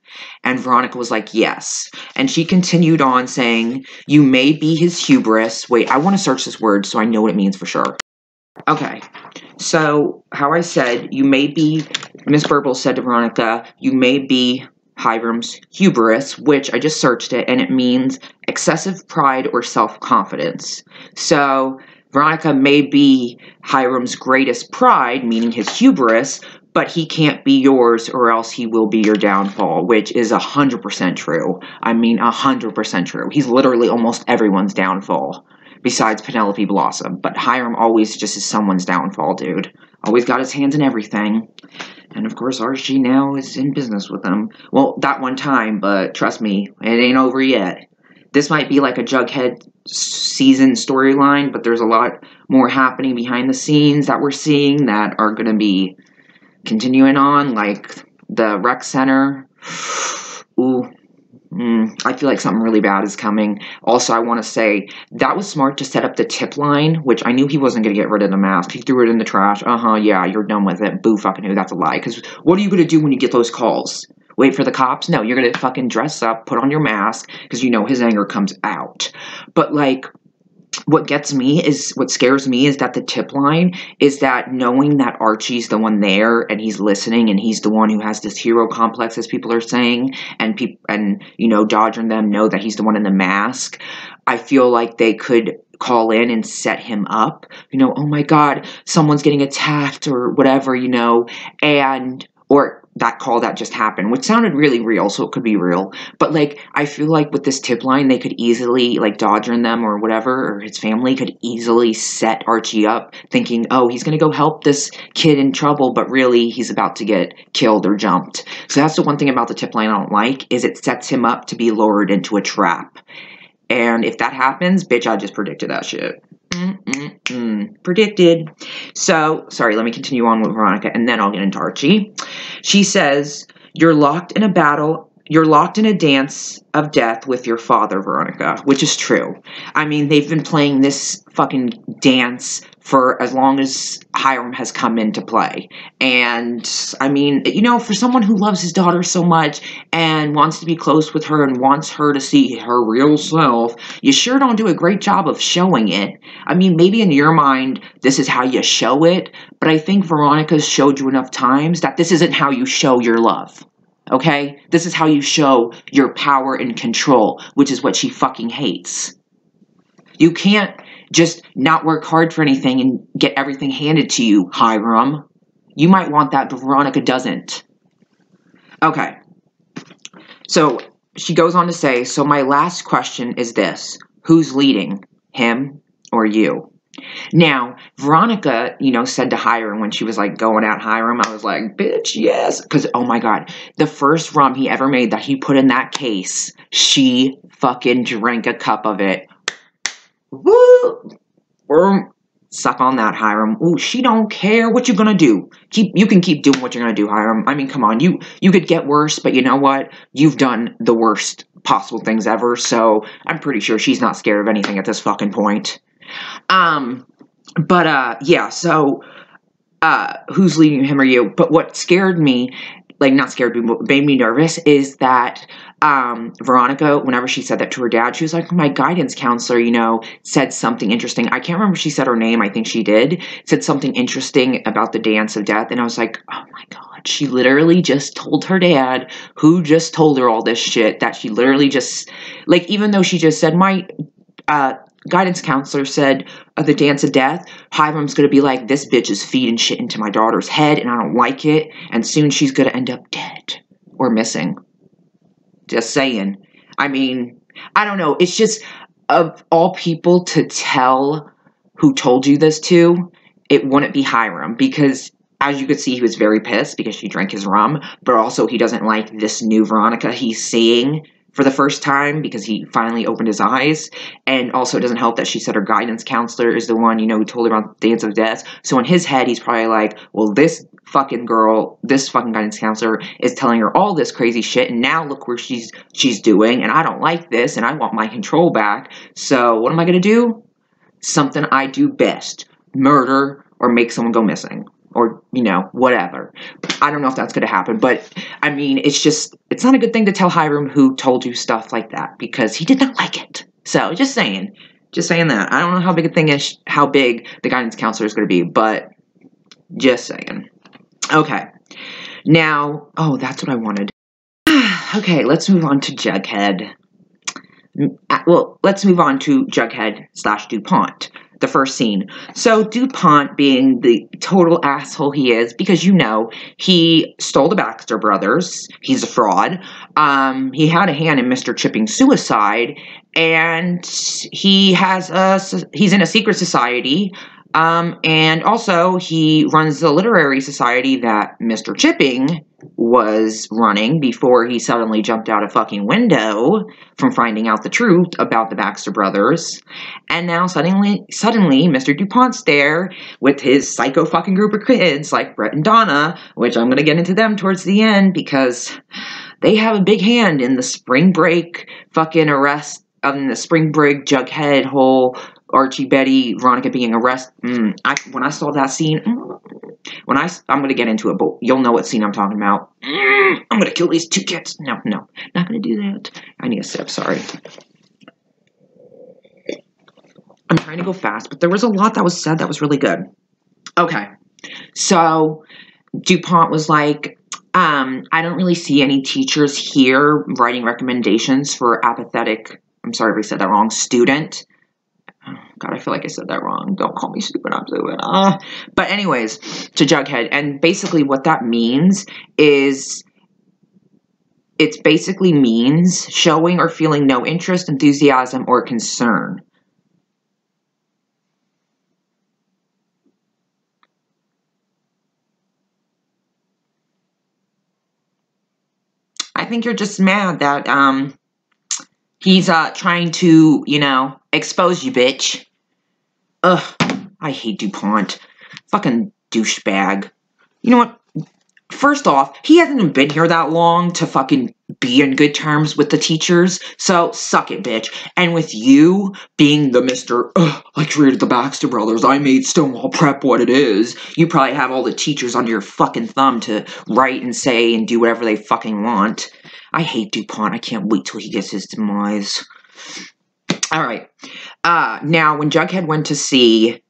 And Veronica was like, yes. And she continued on saying, you may be his hubris. Wait, I want to search this word so I know what it means for sure. Okay, so how I said, you may be, Miss Burble said to Veronica, you may be Hiram's hubris, which I just searched it, and it means excessive pride or self-confidence. So Veronica may be Hiram's greatest pride, meaning his hubris, but he can't be yours or else he will be your downfall, which is 100% true. I mean, 100% true. He's literally almost everyone's downfall. Besides Penelope Blossom. But Hiram always just is someone's downfall, dude. Always got his hands in everything. And of course, Archie now is in business with him. Well, that one time, but trust me, it ain't over yet. This might be like a Jughead season storyline, but there's a lot more happening behind the scenes that we're seeing that are going to be continuing on, like the rec center. Ooh. I feel like something really bad is coming. Also, I want to say, that was smart to set up the tip line, which I knew he wasn't going to get rid of the mask. He threw it in the trash. Yeah, you're done with it. Boo fucking who, that's a lie. Because what are you going to do when you get those calls? Wait for the cops? No, you're going to fucking dress up, put on your mask, because you know his anger comes out. But, like, what scares me is that the tip line is that knowing that Archie's the one there and he's listening and he's the one who has this hero complex, as people are saying, and you know, Dodger and them know that he's the one in the mask. I feel like they could call in and set him up, you know, oh my God, someone's getting attacked or whatever, you know, or that call that just happened, which sounded really real, so it could be real. But, like, I feel like with this tip line, they could easily, like, Dodger and them or whatever, or his family could easily set Archie up, thinking, oh, he's going to go help this kid in trouble, but really, he's about to get killed or jumped. So that's the one thing about the tip line I don't like, is it sets him up to be lured into a trap. And if that happens, bitch, I just predicted that shit. Predicted. So, sorry, let me continue on with Veronica, and then I'll get into Archie. She says, you're locked in a dance of death with your father, Veronica, which is true. I mean, they've been playing this fucking dance for as long as Hiram has come into play. And, I mean, you know, for someone who loves his daughter so much and wants to be close with her and wants her to see her real self, you sure don't do a great job of showing it. I mean, maybe in your mind, this is how you show it, but I think Veronica's showed you enough times that this isn't how you show your love. Okay? This is how you show your power and control, which is what she fucking hates. You can't just not work hard for anything and get everything handed to you, Hiram. You might want that, but Veronica doesn't. Okay. So, she goes on to say, so my last question is this. Who's leading? Him or you? Now, Veronica, you know, said to Hiram when she was, like, going at Hiram, I was like, bitch, yes. Because, oh, my God, the first rum he ever made that he put in that case, she fucking drank a cup of it. Woo! Suck on that, Hiram. Ooh, she don't care. What you gonna do? You can keep doing what you're gonna do, Hiram. I mean, come on. You could get worse, but you know what? You've done the worst possible things ever, so I'm pretty sure she's not scared of anything at this fucking point. Yeah, so, who's leading, him or you? But what scared me, like, not scared me, but made me nervous, is that, Veronica, whenever she said that to her dad, she was like, my guidance counselor, you know, said something interesting. I can't remember if she said her name. I think she did. Said something interesting about the dance of death. And I was like, oh my God, she literally just told her dad, who just told her all this shit, that she literally just, like, even though she just said, my, guidance counselor said of the dance of death, Hiram's going to be like, this bitch is feeding shit into my daughter's head and I don't like it. And soon she's going to end up dead or missing. Just saying. I mean, I don't know. It's just, of all people to tell who told you this to, it wouldn't be Hiram, because as you could see, he was very pissed because she drank his rum, but also he doesn't like this new Veronica he's seeing for the first time because he finally opened his eyes. And also it doesn't help that she said her guidance counselor is the one, who told her about the dance of death. So in his head, he's probably like, well, this fucking girl, this fucking guidance counselor is telling her all this crazy shit, and now look where she's doing, and I don't like this, and I want my control back. So what am I going to do? Something I do best. Murder or make someone go missing. Or, whatever. I don't know if that's going to happen. But, I mean, it's not a good thing to tell Hiram who told you stuff like that. Because he did not like it. So, just saying. Just saying that. I don't know how big a thing is, how big the guidance counselor is going to be. But, just saying. Okay. Now, that's what I wanted. Okay, let's move on to Jughead. Well, let's move on to Jughead / DuPont. The first scene. So DuPont, being the total asshole he is, because he stole the Baxter brothers. He's a fraud. He had a hand in Mr. Chipping's suicide, and he's in a secret society. And also he runs the literary society that Mr. Chipping was running before he suddenly jumped out a fucking window from finding out the truth about the Baxter brothers. And now suddenly Mr. DuPont's there with his psycho fucking group of kids like Brett and Donna, which I'm going to get into them towards the end because they have a big hand in the spring break fucking arrest, in the spring break Jughead whole Archie, Betty, Veronica being arrested. When I saw that scene, I'm going to get into it, but you'll know what scene I'm talking about. I'm going to kill these two kids. No, not going to do that. I need a sip, sorry. I'm trying to go fast, but there was a lot that was said that was really good. Okay, so DuPont was like, I don't really see any teachers here writing recommendations for apathetic, I'm sorry if I said that wrong, student. God, I feel like I said that wrong. Don't call me stupid. I'm stupid. But anyways, to Jughead. And basically what that means is it basically means showing or feeling no interest, enthusiasm, or concern. I think you're just mad that he's trying to, expose you, bitch. Ugh, I hate DuPont. Fucking douchebag. You know what? First off, he hasn't even been here that long to fucking be in good terms with the teachers, so suck it, bitch. And with you being the Mr. I created the Baxter brothers, I made Stonewall Prep what it is, you probably have all the teachers under your fucking thumb to write and say and do whatever they fucking want. I hate DuPont. I can't wait till he gets his demise. Alright. Now, when Jughead went to see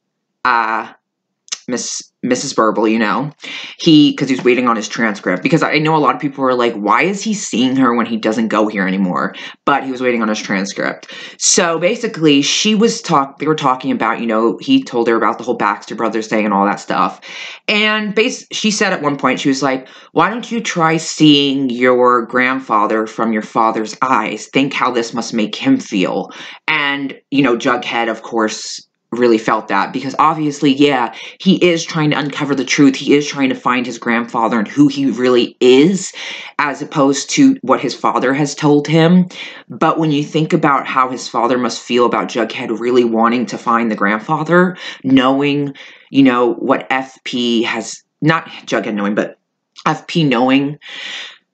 Mrs. Burble, because he was waiting on his transcript, because I know a lot of people were like, why is he seeing her when he doesn't go here anymore? But he was waiting on his transcript. So basically, they were talking about, he told her about the whole Baxter Brothers thing and all that stuff. And she said at one point, she was like, why don't you try seeing your grandfather from your father's eyes? Think how this must make him feel. And, Jughead, of course, really felt that, because obviously, yeah, he is trying to uncover the truth. He is trying to find his grandfather and who he really is, as opposed to what his father has told him. But when you think about how his father must feel about Jughead really wanting to find the grandfather, knowing, what FP has, not Jughead knowing, but FP knowing,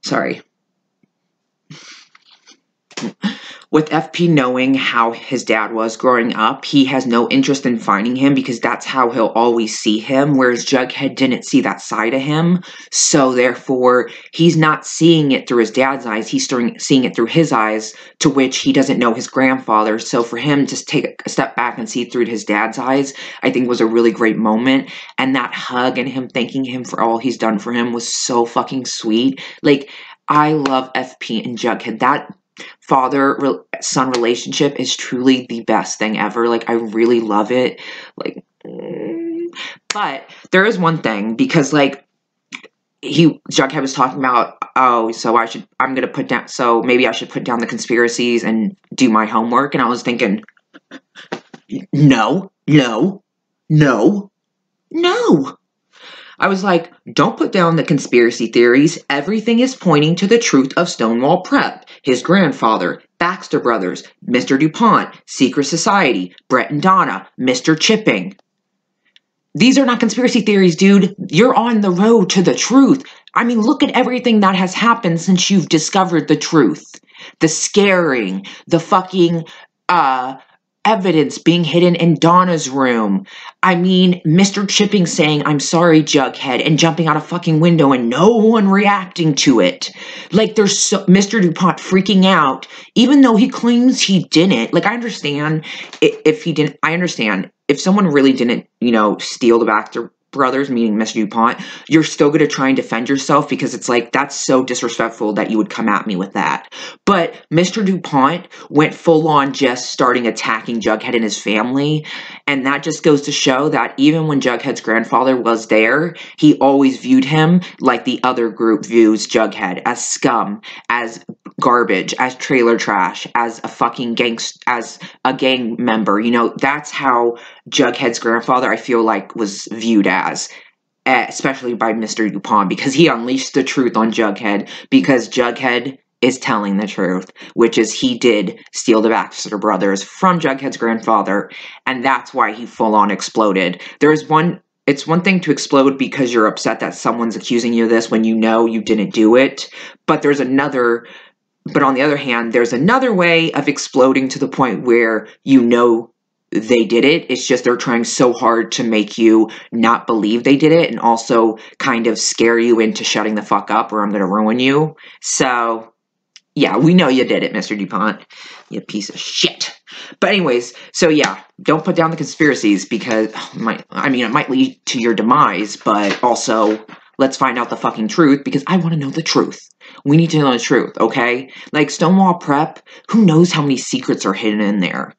sorry. With FP knowing how his dad was growing up, he has no interest in finding him because that's how he'll always see him, whereas Jughead didn't see that side of him. So therefore, he's not seeing it through his dad's eyes, he's seeing it through his eyes, to which he doesn't know his grandfather. So for him to take a step back and see it through his dad's eyes, I think was a really great moment. And that hug and him thanking him for all he's done for him was so fucking sweet. Like, I love FP and Jughead. father-son relationship is truly the best thing ever. Like, I really love it. Like, but there is one thing, because, like, Jughead was talking about, oh, so maybe I should put down the conspiracies and do my homework. And I was thinking, no. I was like, don't put down the conspiracy theories. Everything is pointing to the truth of Stonewall Prep, his grandfather, Baxter Brothers, Mr. DuPont, Secret Society, Brett and Donna, Mr. Chipping. These are not conspiracy theories, dude. You're on the road to the truth. I mean, look at everything that has happened since you've discovered the truth. The scaring, the fucking, evidence being hidden in Donna's room. I mean, Mr. Chipping saying, I'm sorry, Jughead, and jumping out a fucking window and no one reacting to it. Like, there's Mr. DuPont freaking out, even though he claims he didn't. Like, I understand if he didn't. I understand if someone really didn't, steal the Baxter Brothers, meaning Mr. DuPont, you're still going to try and defend yourself, because it's like, that's so disrespectful that you would come at me with that. But Mr. DuPont went full on just starting attacking Jughead and his family, and that just goes to show that even when Jughead's grandfather was there, he always viewed him like the other group views Jughead, as scum, as garbage, as trailer trash, as a fucking as a gang member. That's how Jughead's grandfather, I feel like, was viewed as, especially by Mr. DuPont, because he unleashed the truth on Jughead, because Jughead is telling the truth, which is he did steal the Baxter Brothers from Jughead's grandfather, and that's why he full-on exploded. It's one thing to explode because you're upset that someone's accusing you of this when you know you didn't do it, but on the other hand, there's another way of exploding to the point where they did it. It's just they're trying so hard to make you not believe they did it, and also kind of scare you into shutting the fuck up or I'm going to ruin you. So, yeah, we know you did it, Mr. DuPont. You piece of shit. But anyways, so yeah, don't put down the conspiracies, because it might lead to your demise, but also let's find out the fucking truth, because I want to know the truth. We need to know the truth, okay? Like, Stonewall Prep, who knows how many secrets are hidden in there?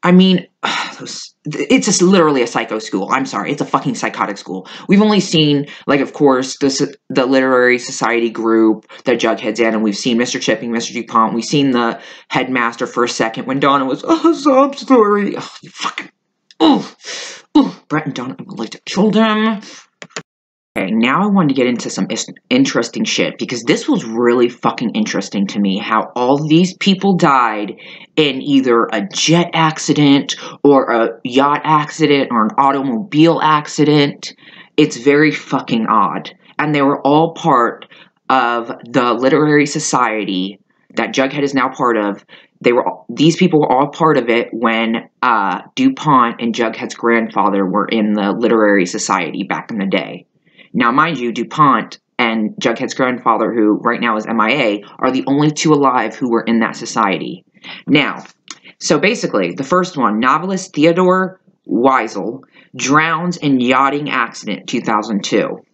I mean, it's just literally a psycho school. I'm sorry, it's a fucking psychotic school. We've only seen, like, of course, the literary society group that Jughead's in, and we've seen Mr. Chipping, Mr. DuPont. We've seen the headmaster for a second when Donna was, sob story. Oh, you fucking, Brett and Donna, I would like to kill them. Okay, now I wanted to get into some interesting shit, because this was really fucking interesting to me, how all these people died in either a jet accident or a yacht accident or an automobile accident. It's very fucking odd. And they were all part of the literary society that Jughead is now part of. These people were all part of it when DuPont and Jughead's grandfather were in the literary society back in the day. Now, mind you, DuPont and Jughead's grandfather, who right now is MIA, are the only two alive who were in that society. Now, so basically, the first one, novelist Theodore Weisel, drowns in yachting accident 2002.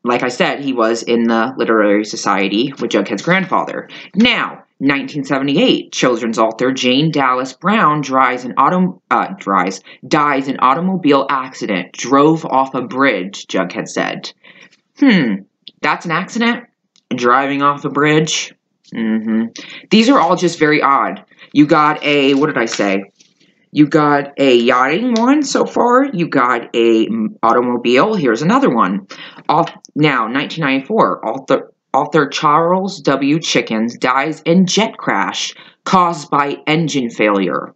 Like I said, he was in the literary society with Jughead's grandfather. Now, 1978, children's author Jane Dallas Brown dies in automobile accident, drove off a bridge, Jughead said. That's an accident? Driving off a bridge? These are all just very odd. You got what did I say? You got a yachting one so far. You got a automobile. Here's another one. Now, 1994, author Charles W. Chickens dies in jet crash caused by engine failure.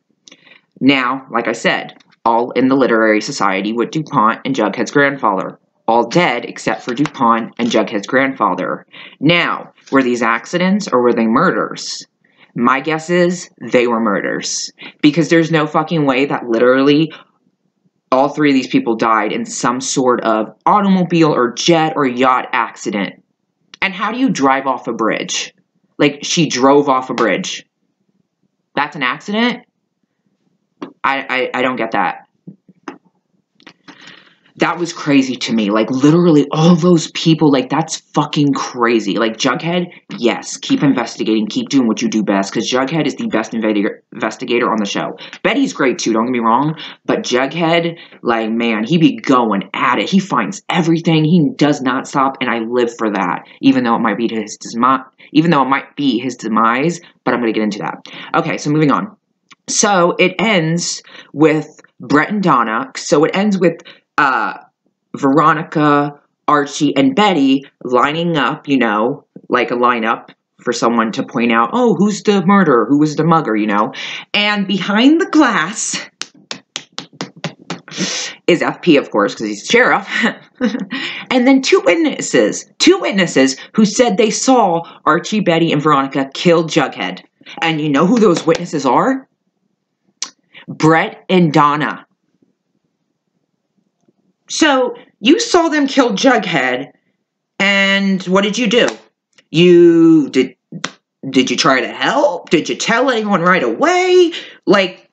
Now, like I said, all in the literary society with DuPont and Jughead's grandfather. All dead except for DuPont and Jughead's grandfather. Now, were these accidents or were they murders? My guess is they were murders. Because there's no fucking way that literally all three of these people died in some sort of automobile or jet or yacht accident. And how do you drive off a bridge? Like, she drove off a bridge. That's an accident? I don't get that. That was crazy to me. Like, literally all those people, like, that's fucking crazy. Like, Jughead, yes, keep investigating, keep doing what you do best, because Jughead is the best investigator on the show. Betty's great, too, don't get me wrong, but Jughead, like, man, he be going at it. He finds everything. He does not stop, and I live for that, even though it might be his demise, but I'm going to get into that. Okay, so moving on. So, it ends with Brett and Donna. So, it ends with Veronica, Archie, and Betty lining up, you know, like a lineup for someone to point out, oh, who's the murderer, who was the mugger, you know. And behind the glass is FP, of course, because he's the sheriff. And then two witnesses who said they saw Archie, Betty, and Veronica kill Jughead. And you know who those witnesses are? Brett and Donna. So, you saw them kill Jughead, and what did you do? Did you try to help? Did you tell anyone right away? Like,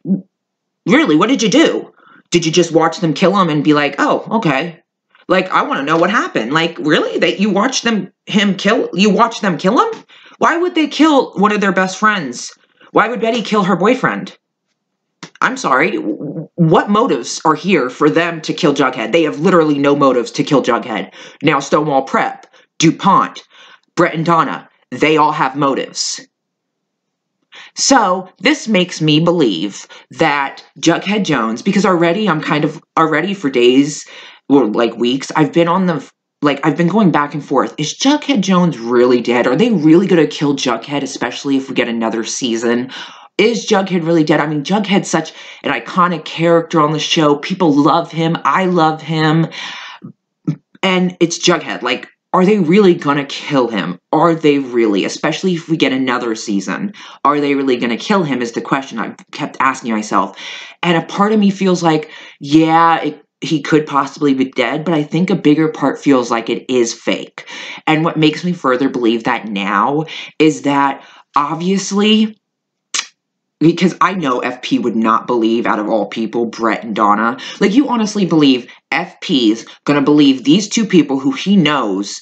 really, what did you do? Did you just watch them kill him and be like, oh, okay. Like, I want to know what happened. Like, really? That you watched them kill him? Why would they kill one of their best friends? Why would Betty kill her boyfriend? I'm sorry, what motives are here for them to kill Jughead? They have literally no motives to kill Jughead. Now, Stonewall Prep, DuPont, Brett and Donna, they all have motives. So, this makes me believe that Jughead Jones, because already for days, or like weeks, I've been going back and forth. Is Jughead Jones really dead? Are they really going to kill Jughead, especially if we get another season? Is Jughead really dead? I mean, Jughead's such an iconic character on the show. People love him. I love him. And it's Jughead. Like, are they really gonna kill him? Are they really? Especially if we get another season. Are they really gonna kill him is the question I've kept asking myself. And a part of me feels like, yeah, he could possibly be dead, but I think a bigger part feels like it is fake. And what makes me further believe that now is that, obviously, because I know FP would not believe, out of all people, Brett and Donna. Like, you honestly believe FP's gonna believe these two people who he knows,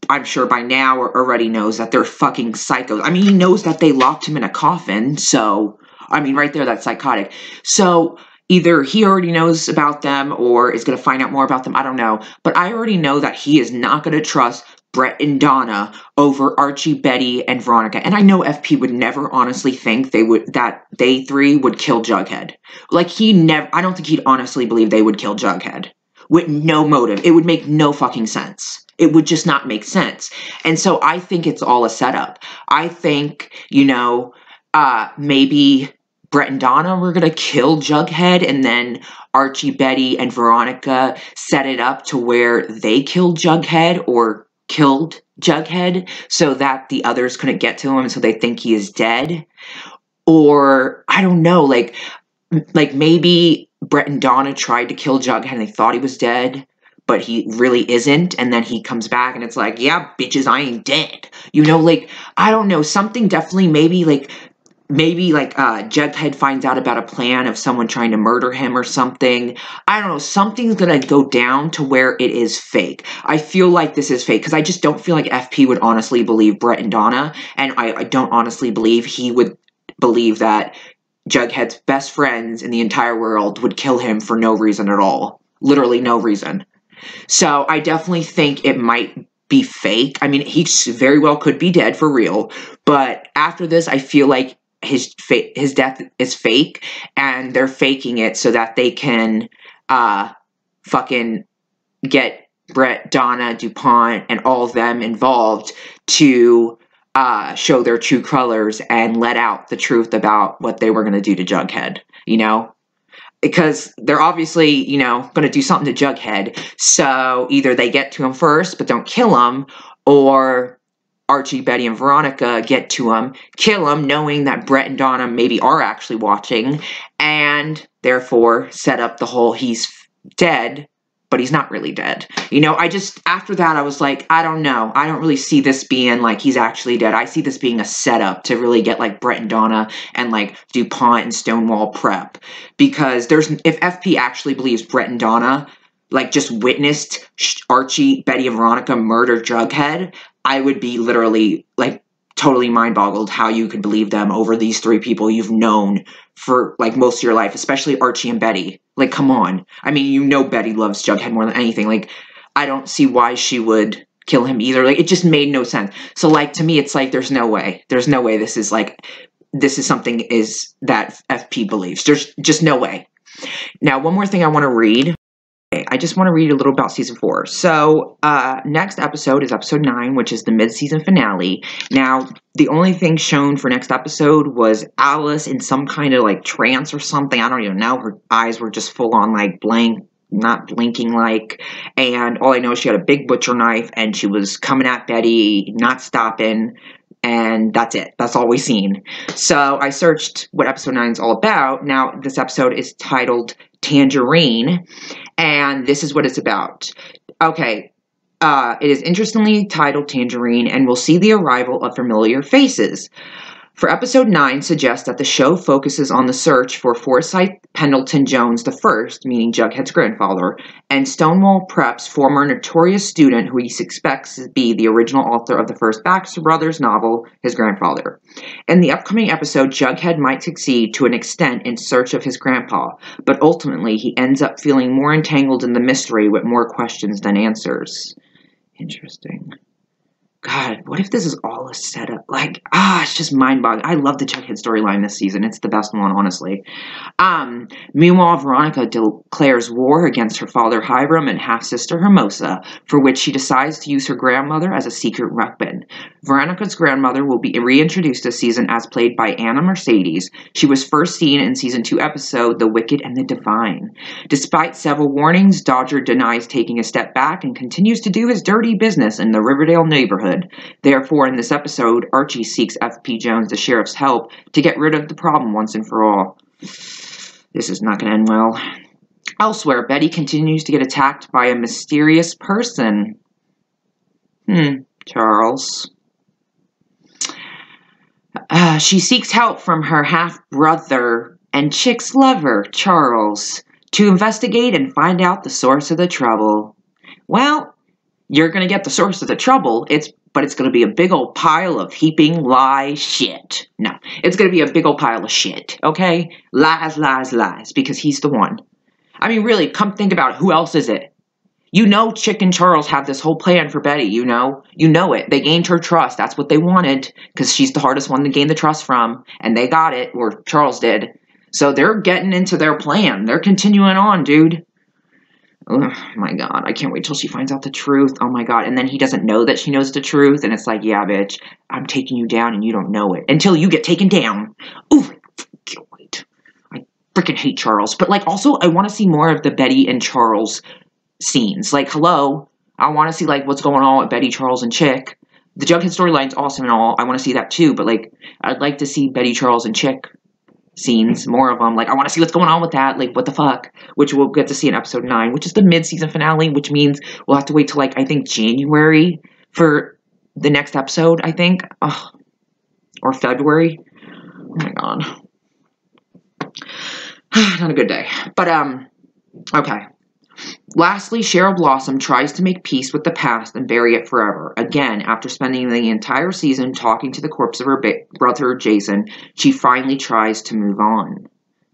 I'm sure by now or already knows, that they're fucking psychos. I mean, he knows that they locked him in a coffin, so, I mean, right there, that's psychotic. So, either he already knows about them or is gonna find out more about them, I don't know. But I already know that he is not gonna trust Brett and Donna over Archie, Betty, and Veronica. And I know FP would never honestly think that they three would kill Jughead. Like, I don't think he'd honestly believe they would kill Jughead. With no motive. It would make no fucking sense. It would just not make sense. And so I think it's all a setup. I think, you know, maybe Brett and Donna were gonna kill Jughead, and then Archie, Betty, and Veronica set it up to where they killed Jughead, or killed Jughead, so that the others couldn't get to him, so they think he is dead. Or, I don't know, like maybe Brett and Donna tried to kill Jughead and they thought he was dead, but he really isn't, and then he comes back and it's like, yeah, bitches, I ain't dead. You know, like, I don't know, something definitely, maybe Jughead finds out about a plan of someone trying to murder him or something. I don't know, something's gonna go down to where it is fake. I feel like this is fake, because I just don't feel like FP would honestly believe Brett and Donna, and I don't honestly believe he would believe that Jughead's best friends in the entire world would kill him for no reason at all. Literally no reason. So I definitely think it might be fake. I mean, he very well could be dead for real, but after this, I feel like his death is fake, and they're faking it so that they can fucking get Brett, Donna, DuPont, and all of them involved to show their true colors and let out the truth about what they were going to do to Jughead, you know? Because they're obviously, you know, going to do something to Jughead, so either they get to him first but don't kill him, or Archie, Betty, and Veronica get to him, kill him, knowing that Brett and Donna maybe are actually watching, and therefore set up the whole he's dead, but he's not really dead. You know, after that, I was like, I don't know. I don't really see this being like he's actually dead. I see this being a setup to really get like Brett and Donna and like DuPont and Stonewall Prep. Because if FP actually believes Brett and Donna like, just witnessed Archie, Betty, and Veronica murder Jughead, I would be literally, like, totally mind-boggled how you could believe them over these three people you've known for, like, most of your life, especially Archie and Betty. Like, come on. I mean, you know Betty loves Jughead more than anything. Like, I don't see why she would kill him either. Like, it just made no sense. So, like, to me, it's like, there's no way. There's no way this is, like, this is something that FP believes. There's just no way. Now, one more thing I want to read. I just want to read a little about season 4. So, next episode is episode 9, which is the mid-season finale. Now, the only thing shown for next episode was Alice in some kind of, like, trance or something. I don't even know. Her eyes were just full on, like, blank, not blinking, like, and all I know is she had a big butcher knife, and she was coming at Betty, not stopping, and that's it. That's all we've seen. So, I searched what episode 9 is all about. Now, this episode is titled Tangerine, and this is what it's about. Okay, it is interestingly titled Tangerine, and we'll see the arrival of familiar faces. For episode 9 suggests that the show focuses on the search for Forsyth Pendleton Jones I, meaning Jughead's grandfather, and Stonewall Prep's former notorious student who he suspects to be the original author of the first Baxter Brothers novel, his grandfather. In the upcoming episode, Jughead might succeed to an extent in search of his grandpa, but ultimately he ends up feeling more entangled in the mystery with more questions than answers. Interesting. God, what if this is all a setup? Like, it's just mind-boggling. I love the Jughead storyline this season. It's the best one, honestly. Meanwhile, Veronica declares war against her father Hiram and half-sister Hermosa, for which she decides to use her grandmother as a secret weapon. Veronica's grandmother will be reintroduced this season as played by Anna Mercedes. She was first seen in season 2 episode The Wicked and the Divine. Despite several warnings, Dodger denies taking a step back and continues to do his dirty business in the Riverdale neighborhood. Therefore, in this episode, Archie seeks F.P. Jones, the sheriff's help, to get rid of the problem once and for all. This is not going to end well. Elsewhere, Betty continues to get attacked by a mysterious person. Charles. She seeks help from her half-brother and Chick's lover, Charles, to investigate and find out the source of the trouble. Well, you're going to get the source of the trouble, but it's going to be a big old pile of heaping lie shit. No, it's going to be a big old pile of shit, okay? Lies, lies, lies, because he's the one. I mean, really, come think about it. Who else is it? You know Chick and Charles have this whole plan for Betty, you know? You know it. They gained her trust. That's what they wanted, because she's the hardest one to gain the trust from, and they got it, or Charles did. So they're getting into their plan. They're continuing on, dude. Oh my God, I can't wait till she finds out the truth. Oh my God, and then he doesn't know that she knows the truth, and it's like, yeah, bitch, I'm taking you down and you don't know it. Until you get taken down. Ooh, can't wait. I freaking hate Charles. But, like, also, I want to see more of the Betty and Charles scenes. Like, hello, I want to see, like, what's going on with Betty, Charles, and Chick. The Jughead storyline's awesome and all. I want to see that too, but, like, I'd like to see Betty, Charles, and Chick scenes, more of them. Like, I want to see what's going on with that. Like, what the fuck? Which we'll get to see in episode 9, which is the mid-season finale, which means we'll have to wait till, like, I think January for the next episode, I think. Or February. Oh my God. Not a good day. But, okay. Lastly, Cheryl Blossom tries to make peace with the past and bury it forever. Again, after spending the entire season talking to the corpse of her brother Jason, she finally tries to move on.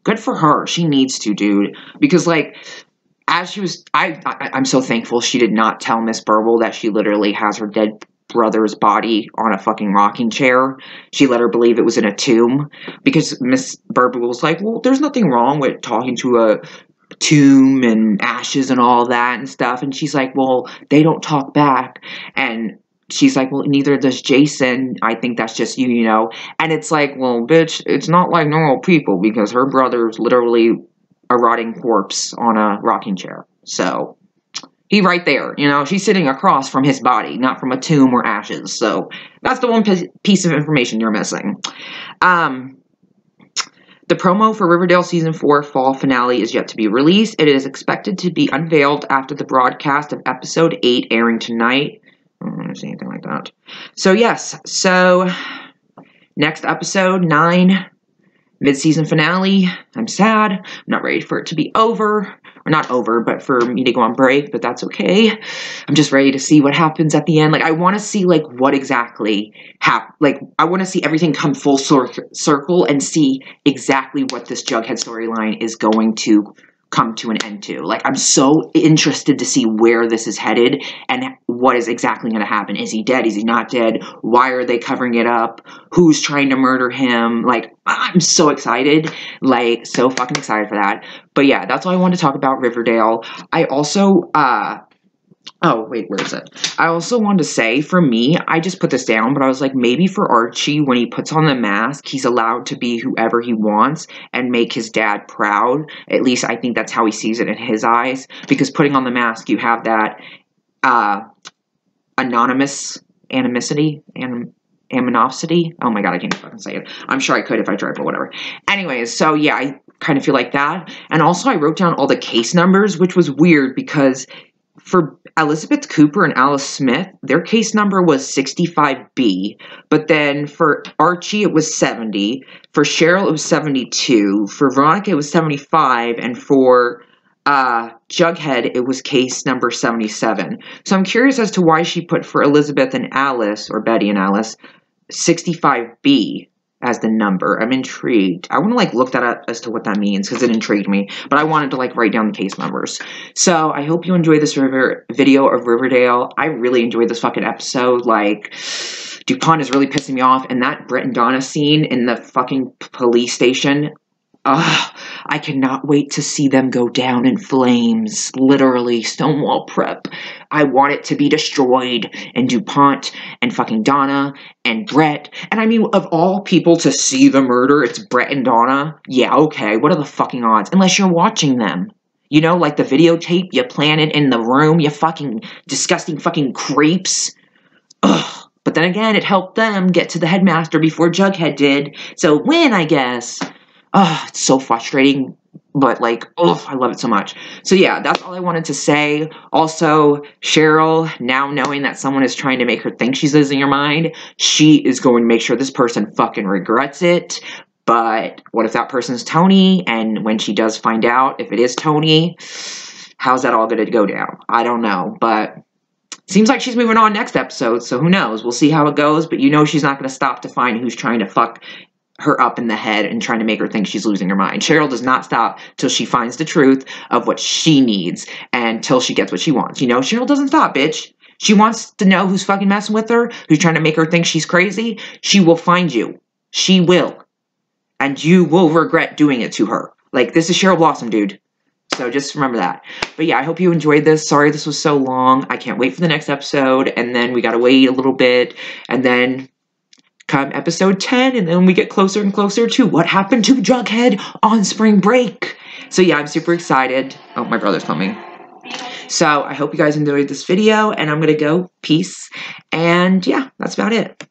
Good for her. She needs to, dude. Because, like, as she was... I'm so thankful she did not tell Miss Burble that she literally has her dead brother's body on a fucking rocking chair. She let her believe it was in a tomb. Because Miss Burble was like, well, there's nothing wrong with talking to a tomb and ashes and all that and stuff. And she's like, well, they don't talk back. And she's like, well, neither does Jason. I think that's just you, you know. And it's like, well, bitch, it's not like normal people, because her brother's literally a rotting corpse on a rocking chair. So he right there, you know, she's sitting across from his body, not from a tomb or ashes. So that's the one piece of information you're missing. The promo for Riverdale Season 4 fall finale is yet to be released. It is expected to be unveiled after the broadcast of Episode 8 airing tonight. I don't want to say anything like that. So, yes. So, next episode, 9, mid-season finale. I'm sad. I'm not ready for it to be over. or not over, but for me to go on break, but that's okay. I'm just ready to see what happens at the end. Like, I want to see, like, what exactly happened. Like, I want to see everything come full circle and see exactly what this Jughead storyline is going to come to an end to. Like, I'm so interested to see where this is headed and what is exactly going to happen. Is he dead? Is he not dead? Why are they covering it up? Who's trying to murder him? Like, I'm so excited. Like, so fucking excited for that. But yeah, that's all I wanted to talk about Riverdale. I also, oh, wait, where is it? I also wanted to say, for me, I just put this down, but I was like, maybe for Archie, when he puts on the mask, he's allowed to be whoever he wants and make his dad proud. At least I think that's how he sees it in his eyes. Because putting on the mask, you have that animosity. Oh my god, I can't fucking say it. I'm sure I could if I tried, but whatever. Anyways, so yeah, I kind of feel like that. And also, I wrote down all the case numbers, which was weird because for Elizabeth Cooper and Alice Smith, their case number was 65B. But then for Archie, it was 70. For Cheryl, it was 72. For Veronica, it was 75. And for Jughead, it was case number 77. So I'm curious as to why she put for Elizabeth and Alice, or Betty and Alice, 65B as the number. I'm intrigued. I want to, like, look that up as to what that means, because it intrigued me. But I wanted to, like, write down the case numbers. So, I hope you enjoyed this video of Riverdale. I really enjoyed this fucking episode. Like, DuPont is really pissing me off. And that Brett and Donna scene in the fucking police station, ugh, I cannot wait to see them go down in flames. Literally, Stonewall Prep. I want it to be destroyed. And DuPont and fucking Donna and Brett. And I mean, of all people to see the murder, it's Brett and Donna. Yeah, okay, what are the fucking odds? Unless you're watching them. You know, like the videotape, you plant it in the room, you fucking disgusting fucking creeps. Ugh. But then again, it helped them get to the headmaster before Jughead did. So win, I guess. Oh, it's so frustrating, but like, oh, I love it so much. So yeah, that's all I wanted to say. Also, Cheryl, now knowing that someone is trying to make her think she's losing her mind, she is going to make sure this person fucking regrets it. But what if that person's Tony? And when she does find out if it is Tony, how's that all going to go down? I don't know, but seems like she's moving on next episode, so who knows? We'll see how it goes, but you know she's not going to stop to find who's trying to fuck her up in the head and trying to make her think she's losing her mind. Cheryl does not stop till she finds the truth of what she needs and till she gets what she wants. You know, Cheryl doesn't stop, bitch. She wants to know who's fucking messing with her, who's trying to make her think she's crazy. She will find you. She will. And you will regret doing it to her. Like, this is Cheryl Blossom, dude. So just remember that. But yeah, I hope you enjoyed this. Sorry this was so long. I can't wait for the next episode. And then we gotta wait a little bit. And then come episode 10, and then we get closer and closer to what happened to Jughead on spring break. So yeah, I'm super excited. Oh, my brother's coming. So I hope you guys enjoyed this video, and I'm gonna go. Peace. And yeah, that's about it.